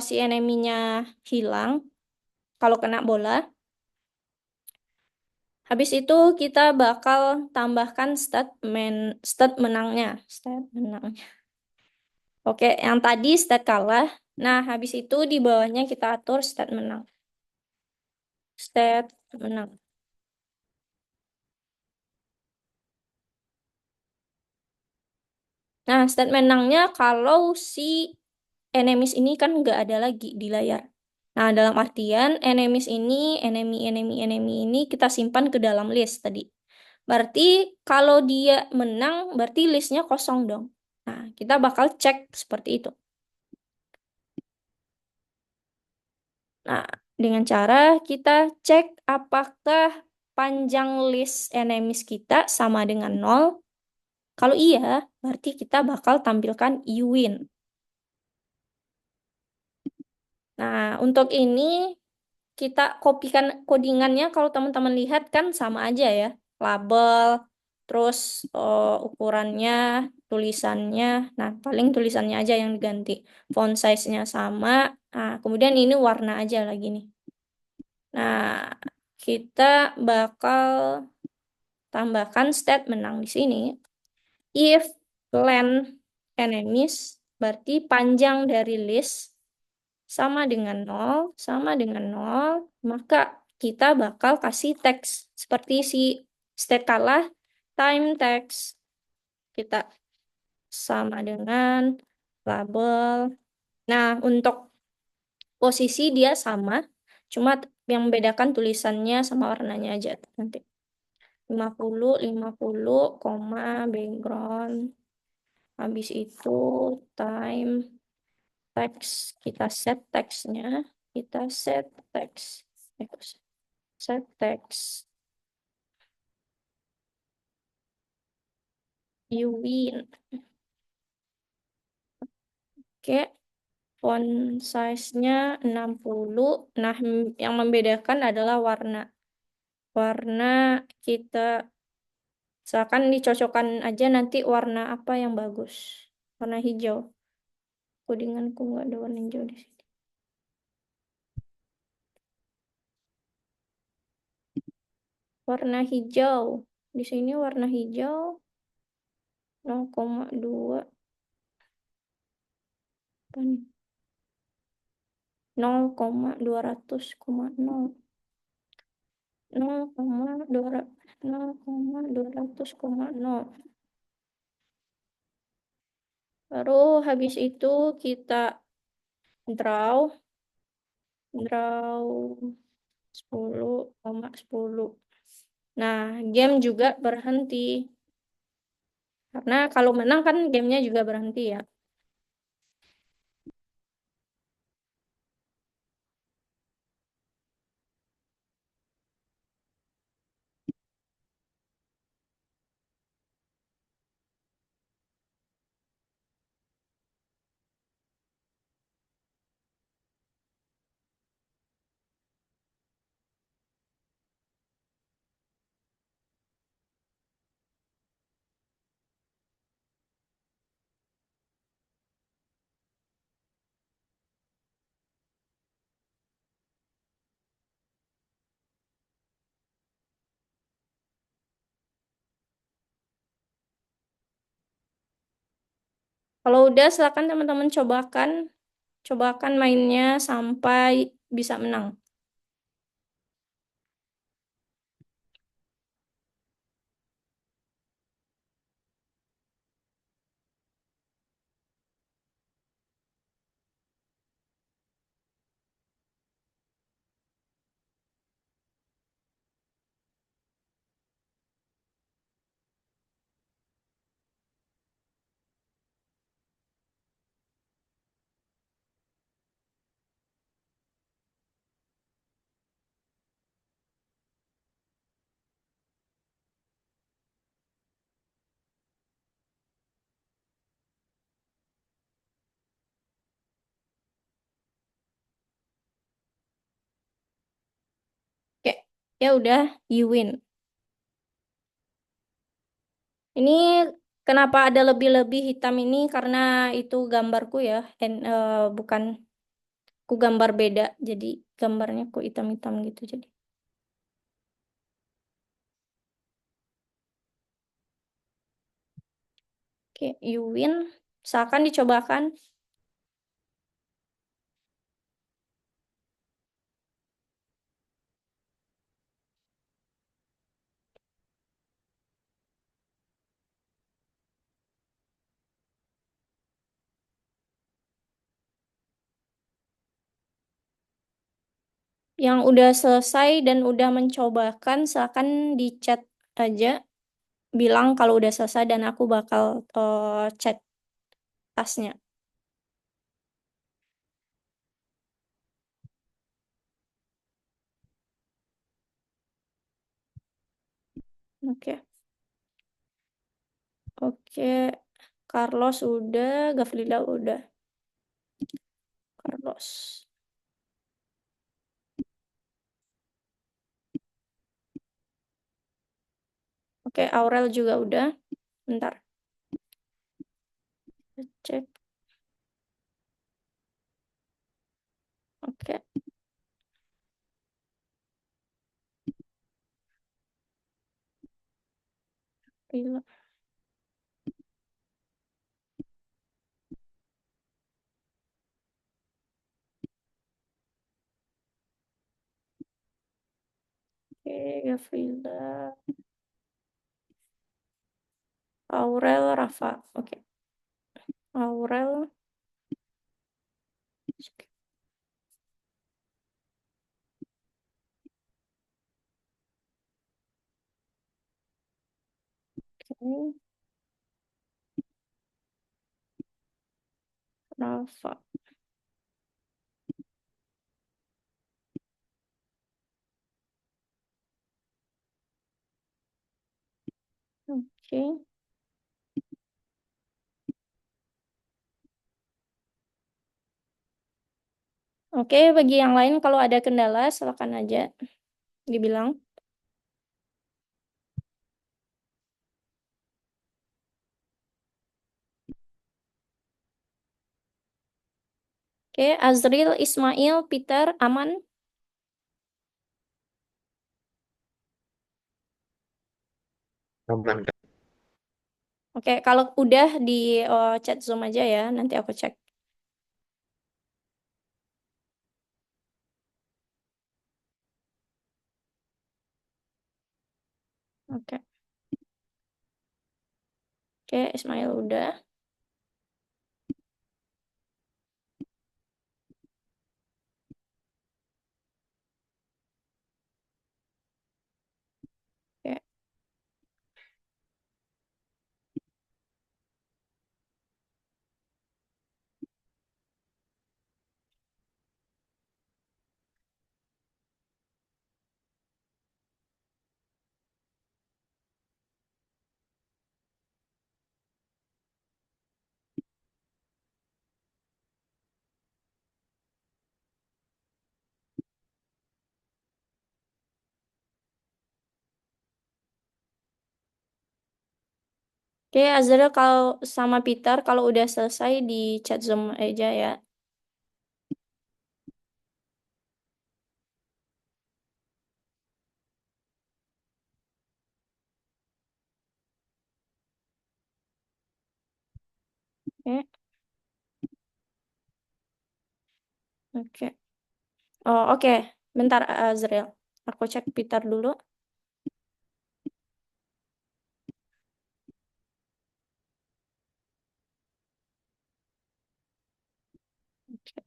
si eneminya hilang kalau kena bola, habis itu kita bakal tambahkan stat menangnya, stat menang. Oke, yang tadi stat kalah. Nah, habis itu di bawahnya kita atur stat menang. Stat menang. Nah, stat menangnya kalau si enemies ini kan nggak ada lagi di layar. Nah, dalam artian enemies ini, enemy ini kita simpan ke dalam list tadi. Berarti kalau dia menang, berarti listnya kosong dong. Nah, kita bakal cek seperti itu. Nah, dengan cara kita cek apakah panjang list enemies kita sama dengan nol. Kalau iya, berarti kita bakal tampilkan you win. Nah, untuk ini kita kopikan codingannya kalau teman-teman lihat kan sama aja ya. Label, terus ukurannya, tulisannya. Nah, paling tulisannya aja yang diganti. Font size-nya sama. Nah, kemudian ini warna aja lagi nih. Nah, kita bakal tambahkan stat menang di sini. If length enemies, berarti panjang dari list sama dengan nol, maka kita bakal kasih teks seperti si state kalah, time text kita sama dengan label. Nah, untuk posisi dia sama, cuma yang membedakan tulisannya sama warnanya aja nanti. 50 koma background. Habis itu time text, kita set teksnya, kita set teks. Set text. You win. Oke, font size-nya 60. Nah, yang membedakan adalah warna. Warna kita misalkan dicocokkan aja nanti warna apa yang bagus. Warna hijau. Codinganku nggak ada warna hijau di sini. Warna hijau. Di sini warna hijau 0,2. Apa nih? 0,200,0. 0,200,0. Baru habis itu kita draw draw 10,10. Nah, game juga berhenti. Karena kalau menang kan gamenya juga berhenti ya. Kalau udah silakan teman-teman cobakan mainnya sampai bisa menang. Oke, ya udah, you win. Ini Kenapa ada lebih-lebih hitam ini? Karena itu gambarku ya, bukan ku gambar beda, jadi gambarnya ku hitam-hitam gitu. Jadi, oke, you win. Silakan dicobakan. Yang udah selesai dan udah mencobakan, silakan di chat aja, bilang kalau udah selesai dan aku bakal chat tasnya. Oke, oke. Carlos udah, Gafrida udah. Carlos. Oke, Aurel juga udah. Bentar, cek. Oke, gila. Oke, Gafrida. Aurel, Rafa. Oke, Aurel. Oke, Rafa. Oke. Oke, bagi yang lain kalau ada kendala silakan aja dibilang. Oke, Azril, Ismail, Peter, aman. Aman, Kak. Oke, kalau udah di chat Zoom aja ya, nanti aku cek. Oke, oke, Ismail udah. Oke, oke, Azril kalau sama Peter kalau udah selesai di chat Zoom aja ya. Oke, oke. Oh, oke. Bentar, Azril. Aku cek Peter dulu. Oke,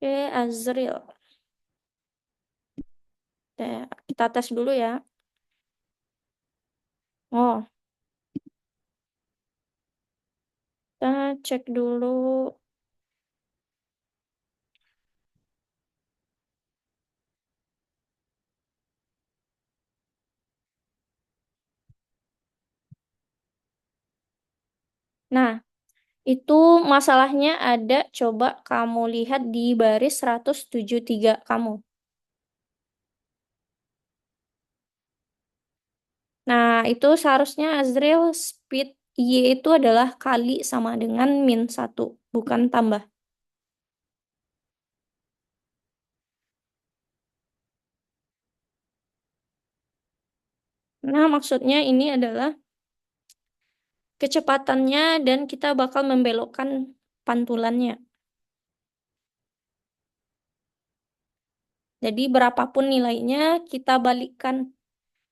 oke, Azril. Oke, kita tes dulu ya. Oh, kita cek dulu. Nah, itu masalahnya ada, coba kamu lihat di baris 173 kamu. Nah, itu seharusnya Azril speed Y itu adalah kali sama dengan -1, bukan tambah. Nah, maksudnya ini adalah kecepatannya dan kita bakal membelokkan pantulannya. Jadi berapapun nilainya kita balikkan.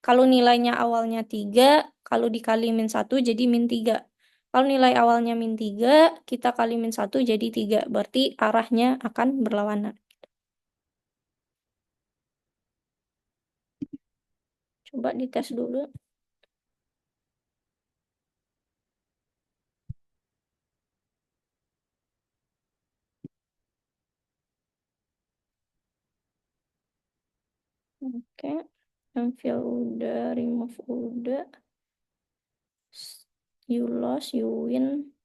Kalau nilainya awalnya 3, kalau dikali -1 jadi -3. Kalau nilai awalnya -3, kita kali -1 jadi 3. Berarti arahnya akan berlawanan. Coba dites dulu. Oke. Amfill udah, remove udah. You lost, you win.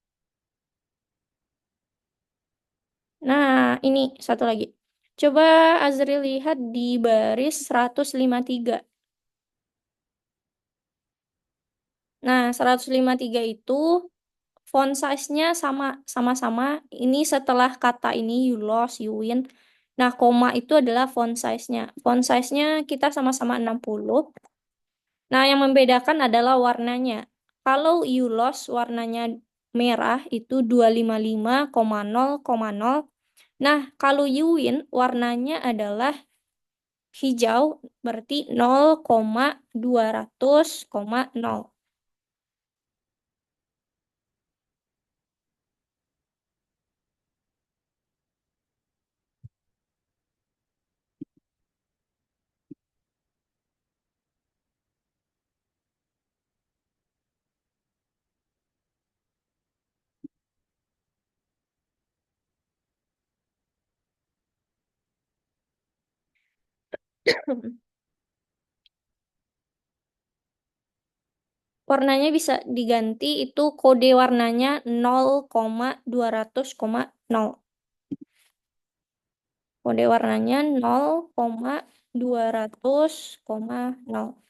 Nah, ini satu lagi. Coba Azri lihat di baris 153. Nah, 153 itu font size-nya sama-sama. Ini setelah kata ini you lost, you win. Nah, koma itu adalah font size-nya. Font size-nya kita sama-sama 60. Nah, yang membedakan adalah warnanya. Kalau you lost warnanya merah itu 255,0,0. Nah, kalau you win warnanya adalah hijau berarti 0,200,0. Warnanya bisa diganti itu kode warnanya 0,200,0. Kode warnanya 0,200,0.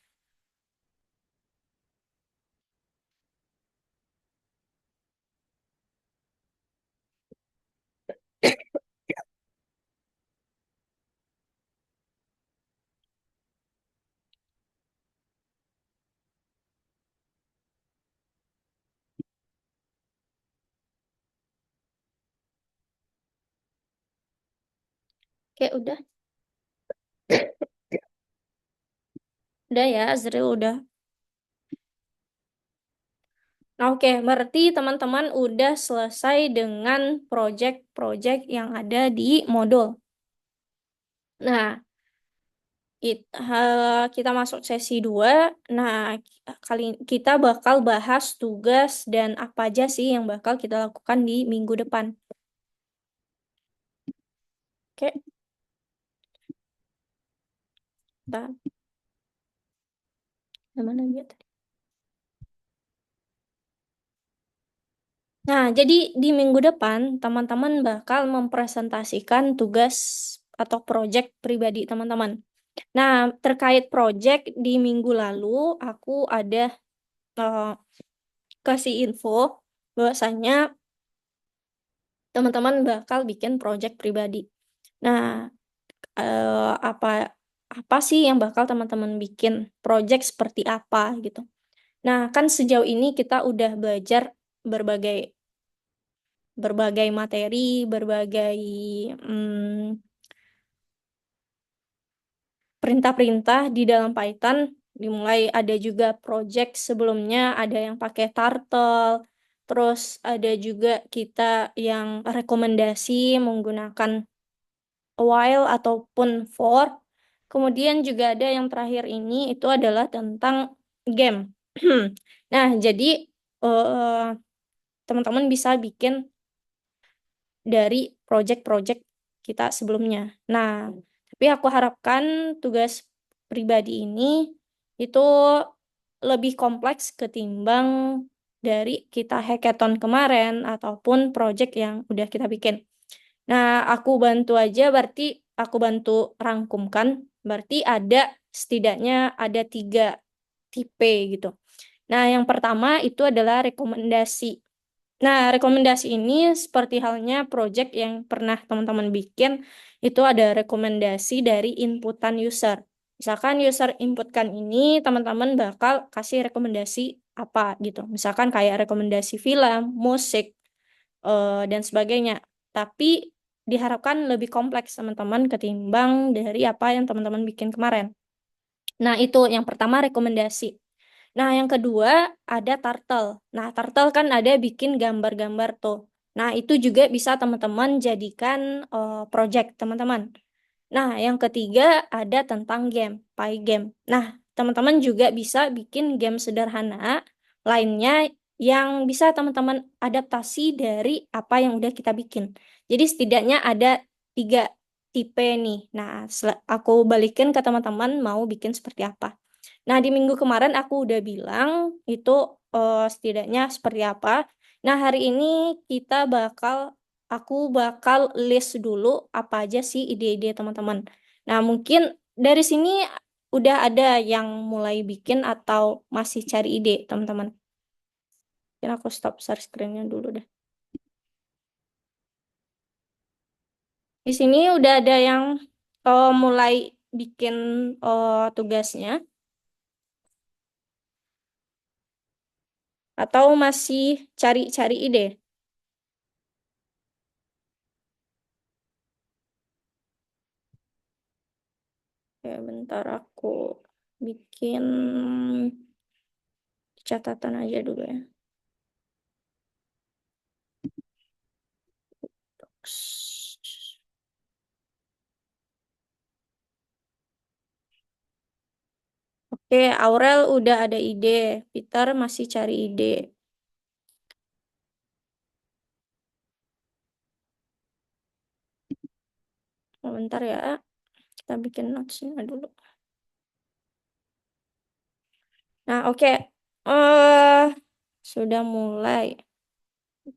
Oke, udah. Udah ya, Azril udah. Nah, oke, berarti teman-teman udah selesai dengan project-project yang ada di modul. Nah, kita masuk sesi 2. Nah, kali kita bakal bahas tugas dan apa aja sih yang bakal kita lakukan di minggu depan. Oke, kita mana dia tadi? Nah, jadi di minggu depan teman-teman bakal mempresentasikan tugas atau project pribadi teman-teman. Nah, terkait project di minggu lalu aku ada eh, kasih info bahwasanya teman-teman bakal bikin project pribadi. Nah, apa apa sih yang bakal teman-teman bikin project seperti apa gitu. Nah, kan sejauh ini kita udah belajar berbagai berbagai materi, berbagai hmm, perintah-perintah di dalam Python. Dimulai ada juga project sebelumnya, ada yang pakai Turtle, terus ada juga kita yang rekomendasi menggunakan while ataupun for. Kemudian juga ada yang terakhir ini itu adalah tentang game. Nah, jadi eh, teman-teman bisa bikin dari project-project kita sebelumnya. Nah, tapi aku harapkan tugas pribadi ini itu lebih kompleks ketimbang dari kita hackathon kemarin ataupun project yang udah kita bikin. Nah, aku bantu aja berarti aku bantu rangkumkan. Berarti ada setidaknya ada 3 tipe gitu. Nah, yang pertama itu adalah rekomendasi. Nah, rekomendasi ini seperti halnya project yang pernah teman-teman bikin, itu ada rekomendasi dari inputan user. Misalkan user inputkan ini, teman-teman bakal kasih rekomendasi apa gitu. Misalkan kayak rekomendasi film, musik, dan sebagainya. Tapi diharapkan lebih kompleks teman-teman ketimbang dari apa yang teman-teman bikin kemarin. Nah, itu yang pertama rekomendasi. Nah, yang kedua ada turtle. Nah, turtle kan ada bikin gambar-gambar tuh. Nah, itu juga bisa teman-teman jadikan project teman-teman. Nah, yang ketiga ada tentang game, Pygame. Nah, teman-teman juga bisa bikin game sederhana lainnya yang bisa teman-teman adaptasi dari apa yang udah kita bikin. Jadi setidaknya ada 3 tipe nih. Nah, aku balikin ke teman-teman mau bikin seperti apa. Nah, di minggu kemarin aku udah bilang itu setidaknya seperti apa. Nah, hari ini kita aku bakal list dulu apa aja sih ide-ide teman-teman. Nah, mungkin dari sini udah ada yang mulai bikin atau masih cari ide, teman-teman. Mungkin aku stop share screen-nya dulu deh. Di sini udah ada yang mulai bikin tugasnya atau masih cari-cari ide. Ya, bentar aku bikin catatan aja dulu ya. Oke, Aurel udah ada ide. Peter masih cari ide. Bentar ya, kita bikin notes-nya dulu. Nah, oke. Sudah mulai.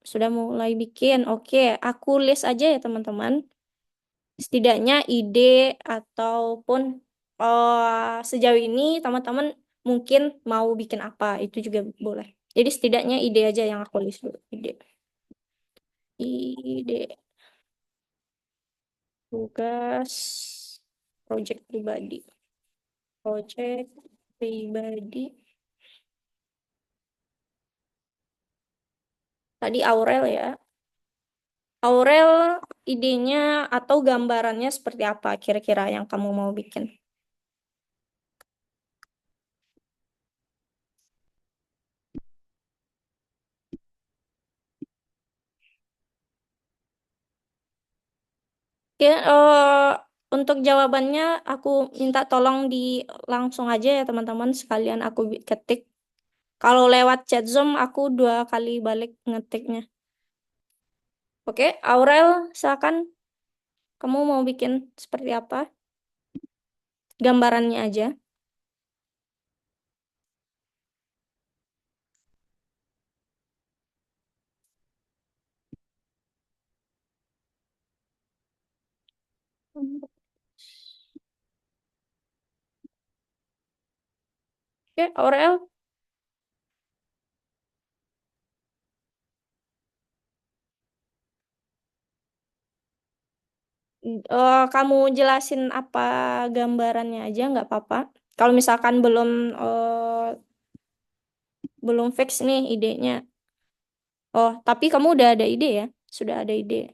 Sudah mulai bikin. Oke, aku list aja ya teman-teman. Setidaknya ide ataupun sejauh ini teman-teman mungkin mau bikin apa, itu juga boleh. Jadi setidaknya ide aja yang aku list dulu. Ide, tugas, project pribadi. Project pribadi. Tadi Aurel ya. Aurel, idenya atau gambarannya seperti apa kira-kira yang kamu mau bikin? Oke, untuk jawabannya aku minta tolong langsung aja ya teman-teman, sekalian aku ketik. Kalau lewat chat Zoom aku 2 kali balik ngetiknya. Oke, Aurel, silakan kamu mau bikin seperti apa? Gambarannya aja. Oke, Aurel, kamu jelasin apa gambarannya aja nggak apa-apa. Kalau misalkan belum fix nih idenya. Oh, tapi kamu udah ada ide ya? Sudah ada ide.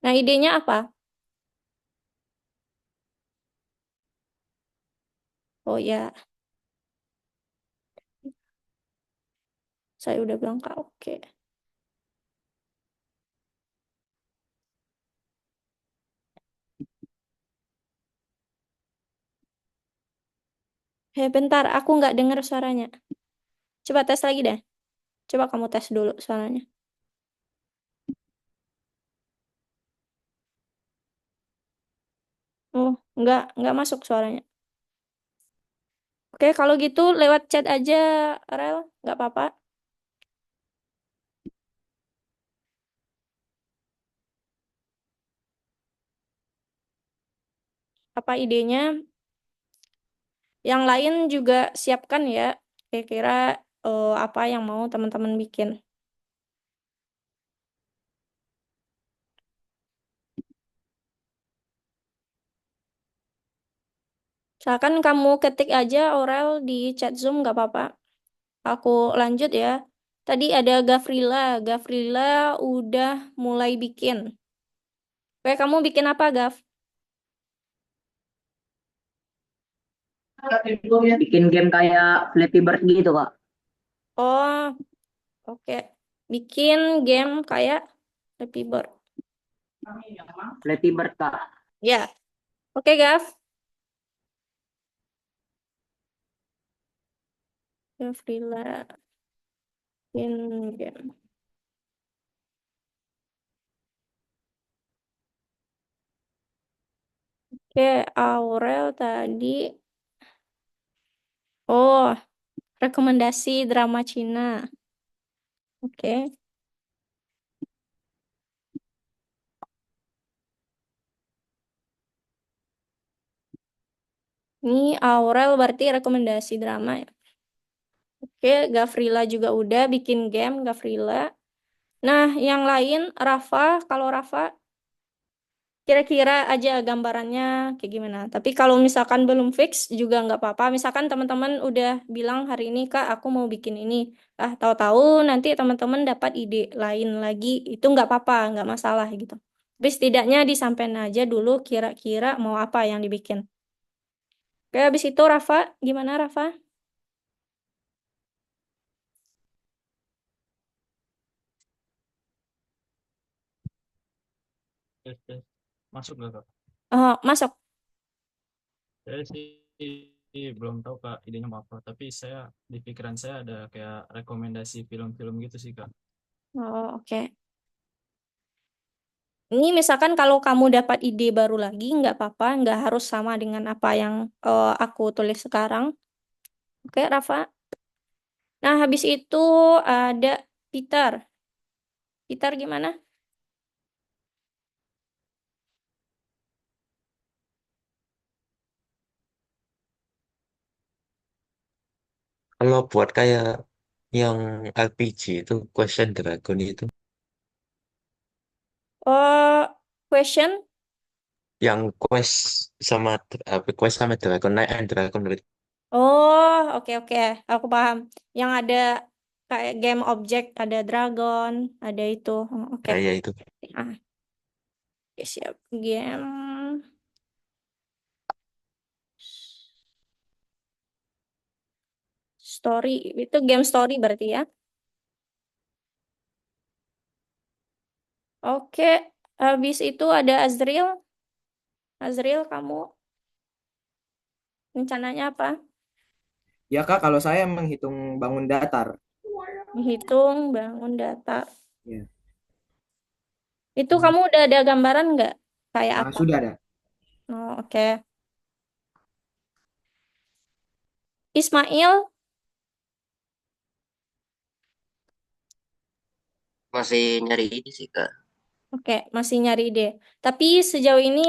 Nah, idenya apa? Oh ya, saya udah bilang Kak, oke. Bentar, aku nggak dengar suaranya. Coba tes lagi deh. Coba kamu tes dulu suaranya. Oh, nggak masuk suaranya. Oke, kalau gitu lewat chat aja, Rel. Nggak apa-apa. Apa idenya? Yang lain juga siapkan ya, kira-kira apa yang mau teman-teman bikin. Misalkan kamu ketik aja Aurel di chat Zoom nggak apa-apa. Aku lanjut ya. Tadi ada Gavrila. Gavrila udah mulai bikin. Oke, kamu bikin apa, Gav? Bikin game kayak Flappy Bird gitu, Kak. Oh, oke. Bikin game kayak Happy Bird. Flappy Bird, Kak. Ya, oke, Gav. Gavrila bikin game. Oke, Aurel tadi. Oh, rekomendasi drama Cina. Oke. Ini Aurel berarti rekomendasi drama ya. Oke, Gavrila juga udah bikin game, Gavrila. Nah, yang lain, Rafa, kalau Rafa kira-kira aja gambarannya kayak gimana. Tapi kalau misalkan belum fix juga nggak apa-apa. Misalkan teman-teman udah bilang hari ini, Kak, aku mau bikin ini. Ah, tahu-tahu nanti teman-teman dapat ide lain lagi, itu nggak apa-apa, nggak masalah gitu. Tapi setidaknya disampaikan aja dulu kira-kira mau apa yang dibikin. Oke, habis itu Rafa, gimana Rafa? Tes, tes. Masuk nggak kak? Oh, masuk. Saya sih belum tahu kak idenya mau apa. Tapi saya di pikiran saya ada kayak rekomendasi film-film gitu sih kak. Oh, oke. Ini misalkan kalau kamu dapat ide baru lagi, nggak apa-apa, nggak harus sama dengan apa yang aku tulis sekarang. Oke, Rafa. Nah, habis itu ada Peter. Peter gimana? Kalau buat kayak yang RPG itu Question Dragon itu Oh, question? yang Quest sama Dragon Knight and Dragon Red Oh, oke oke, aku paham. Yang ada kayak game objek, ada dragon, ada itu. Oh, oke. ya itu. Ah, oke, siap. Game story, itu game story berarti ya. Oke, habis itu ada Azril. Azril, kamu rencananya apa? Ya Kak, kalau saya menghitung bangun datar. Menghitung, bangun data. Ya. Itu kamu udah ada gambaran nggak? Kayak Ah, apa? sudah ada. Oh, oke. Ismail, Masih nyari ini sih Kak. oke, masih nyari ide. Tapi sejauh ini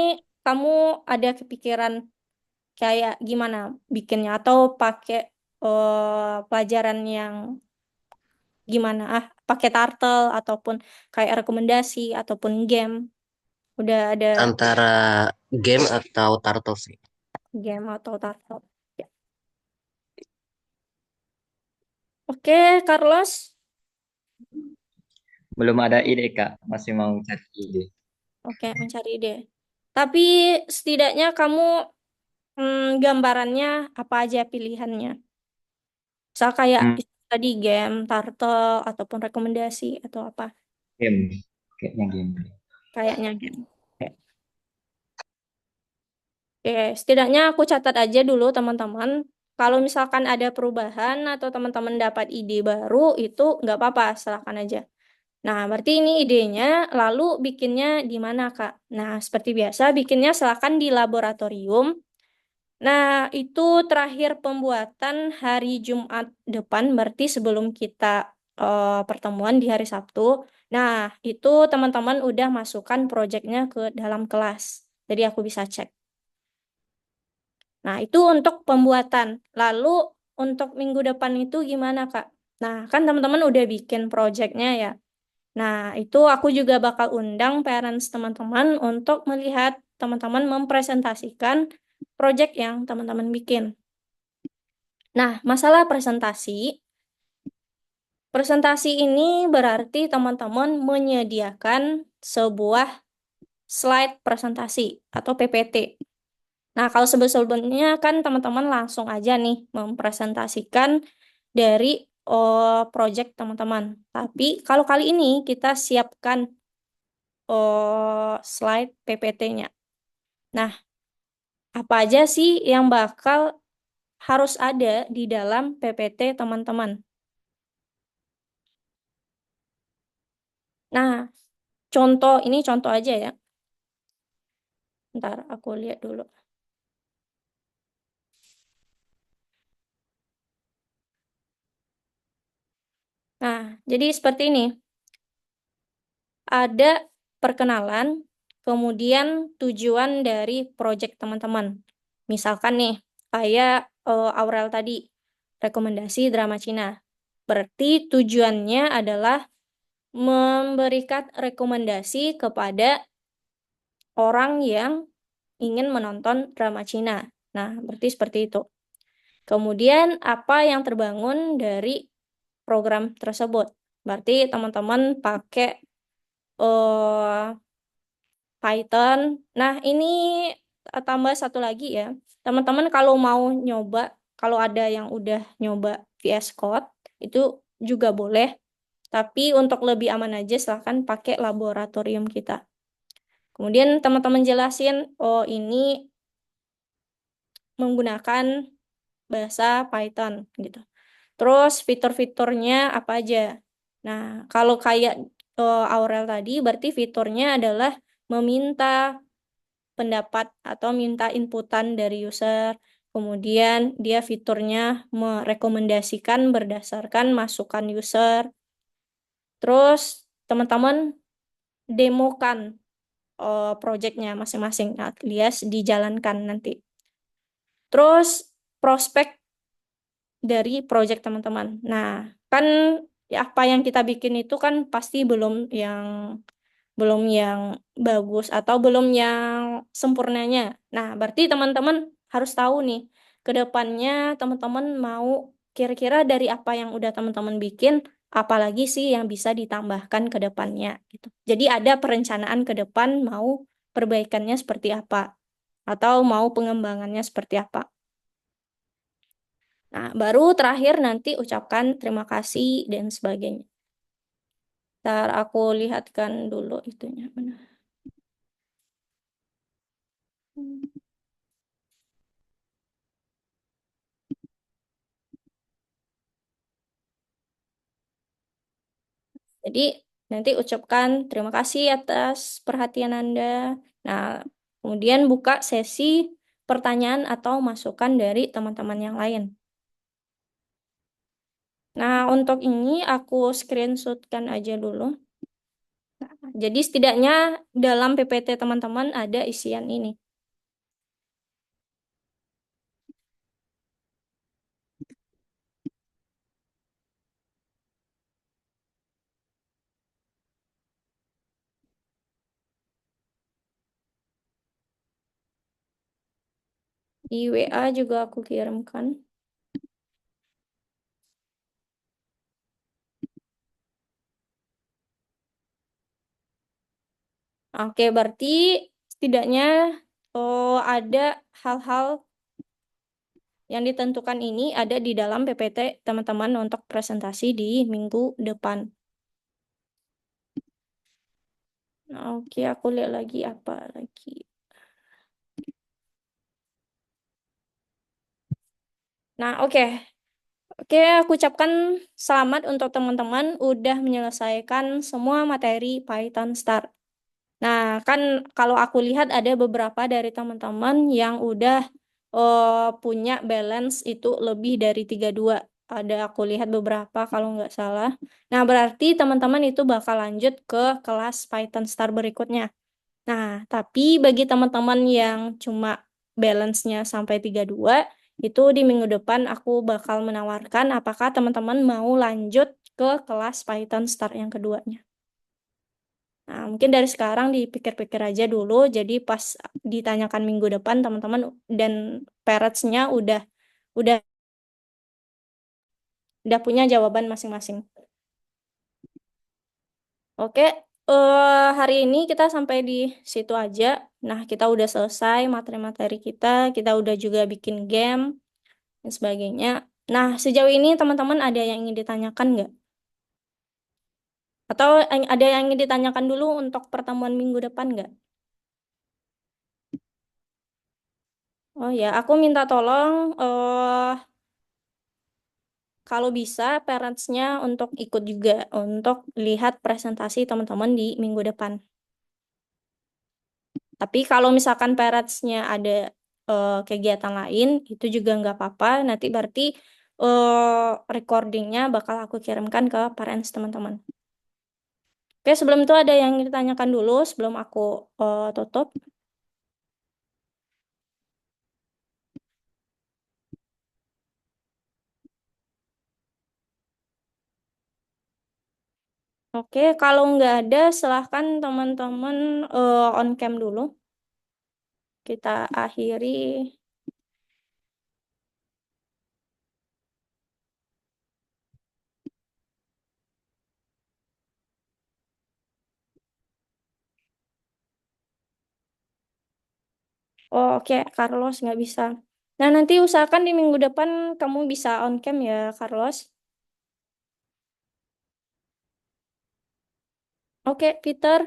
kamu ada kepikiran kayak gimana bikinnya atau pakai pelajaran yang gimana? Ah, pakai turtle ataupun kayak rekomendasi ataupun game. Udah ada Antara game atau turtle sih. game atau turtle. Ya. Oke, Carlos. Belum ada ide, Kak. Masih mau cari ide. Oke, mencari ide. Tapi setidaknya kamu gambarannya apa aja pilihannya? Misal kayak Hmm, tadi game, turtle, ataupun rekomendasi atau apa? game. Kayaknya game. Kayaknya game. Oke, oke, setidaknya aku catat aja dulu teman-teman. Kalau misalkan ada perubahan atau teman-teman dapat ide baru, itu nggak apa-apa, silahkan aja. Nah, berarti ini idenya, lalu bikinnya di mana, Kak? Nah, seperti biasa, bikinnya silahkan di laboratorium. Nah, itu terakhir pembuatan hari Jumat depan, berarti sebelum kita pertemuan di hari Sabtu. Nah, itu teman-teman udah masukkan proyeknya ke dalam kelas. Jadi aku bisa cek. Nah, itu untuk pembuatan. Lalu untuk minggu depan itu gimana, Kak? Nah, kan teman-teman udah bikin projectnya ya. Nah, itu aku juga bakal undang parents teman-teman untuk melihat teman-teman mempresentasikan project yang teman-teman bikin. Nah, masalah presentasi. Presentasi ini berarti teman-teman menyediakan sebuah slide presentasi atau PPT. Nah, kalau sebelumnya kan teman-teman langsung aja nih mempresentasikan dari project teman-teman. Tapi kalau kali ini kita siapkan slide PPT-nya. Nah, apa aja sih yang bakal harus ada di dalam PPT teman-teman? Nah, ini contoh aja ya. Ntar aku lihat dulu. Nah, jadi seperti ini. Ada perkenalan, kemudian tujuan dari project teman-teman. Misalkan nih, kayak Aurel tadi, rekomendasi drama Cina. Berarti tujuannya adalah memberikan rekomendasi kepada orang yang ingin menonton drama Cina. Nah, berarti seperti itu. Kemudian, apa yang terbangun dari program tersebut? Berarti teman-teman pakai Python. Nah, ini tambah satu lagi ya. Teman-teman kalau mau nyoba, kalau ada yang udah nyoba VS Code, itu juga boleh. Tapi untuk lebih aman aja, silahkan pakai laboratorium kita. Kemudian teman-teman jelasin, oh ini menggunakan bahasa Python gitu. Terus fitur-fiturnya apa aja? Nah, kalau kayak Aurel tadi, berarti fiturnya adalah meminta pendapat atau minta inputan dari user. Kemudian dia fiturnya merekomendasikan berdasarkan masukan user. Terus teman-teman demokan projectnya masing-masing alias dijalankan nanti. Terus prospek dari project teman-teman. Nah, kan ya apa yang kita bikin itu kan pasti belum yang bagus atau belum yang sempurnanya. Nah, berarti teman-teman harus tahu nih, ke depannya teman-teman mau kira-kira dari apa yang udah teman-teman bikin, apalagi sih yang bisa ditambahkan ke depannya gitu. Jadi ada perencanaan ke depan mau perbaikannya seperti apa atau mau pengembangannya seperti apa. Nah, baru terakhir nanti ucapkan terima kasih dan sebagainya. Ntar aku lihatkan dulu itunya. Mana. Jadi nanti ucapkan terima kasih atas perhatian Anda. Nah, kemudian buka sesi pertanyaan atau masukan dari teman-teman yang lain. Nah, untuk ini aku screenshotkan aja dulu. Nah, jadi setidaknya dalam PPT teman-teman ada isian ini. Di WA juga aku kirimkan. Oke, berarti setidaknya ada hal-hal yang ditentukan ini ada di dalam PPT teman-teman untuk presentasi di minggu depan. Oke, aku lihat lagi apa lagi. Nah, oke. Oke, aku ucapkan selamat untuk teman-teman udah menyelesaikan semua materi Python Start. Nah, kan kalau aku lihat ada beberapa dari teman-teman yang udah punya balance itu lebih dari 32. Ada aku lihat beberapa kalau nggak salah. Nah, berarti teman-teman itu bakal lanjut ke kelas Python Start berikutnya. Nah, tapi bagi teman-teman yang cuma balance-nya sampai 32, itu di minggu depan aku bakal menawarkan apakah teman-teman mau lanjut ke kelas Python Start yang keduanya. Nah, mungkin dari sekarang dipikir-pikir aja dulu, jadi pas ditanyakan minggu depan teman-teman dan parents-nya udah punya jawaban masing-masing. Oke, hari ini kita sampai di situ aja. Nah, kita udah selesai materi-materi kita, kita udah juga bikin game dan sebagainya. Nah, sejauh ini teman-teman ada yang ingin ditanyakan nggak? Atau ada yang ingin ditanyakan dulu untuk pertemuan minggu depan nggak? Oh ya, aku minta tolong kalau bisa parents-nya untuk ikut juga untuk lihat presentasi teman-teman di minggu depan. Tapi kalau misalkan parents-nya ada kegiatan lain, itu juga nggak apa-apa. Nanti berarti recordingnya bakal aku kirimkan ke parents teman-teman. Oke, sebelum itu ada yang ditanyakan dulu sebelum aku tutup. Oke, kalau nggak ada, silahkan teman-teman on cam dulu. Kita akhiri. Oh, oke, Carlos nggak bisa. Nah, nanti usahakan di minggu depan kamu bisa on cam ya, Carlos. Oke, Peter.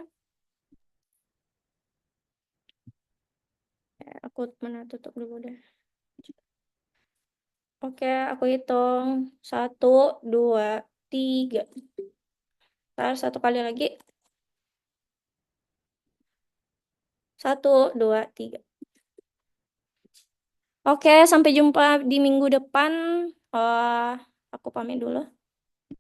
Aku mana tutup dulu deh. Oke, aku hitung. 1, 2, 3. Ntar satu kali lagi. 1, 2, 3. Oke, sampai jumpa di minggu depan. Aku pamit dulu.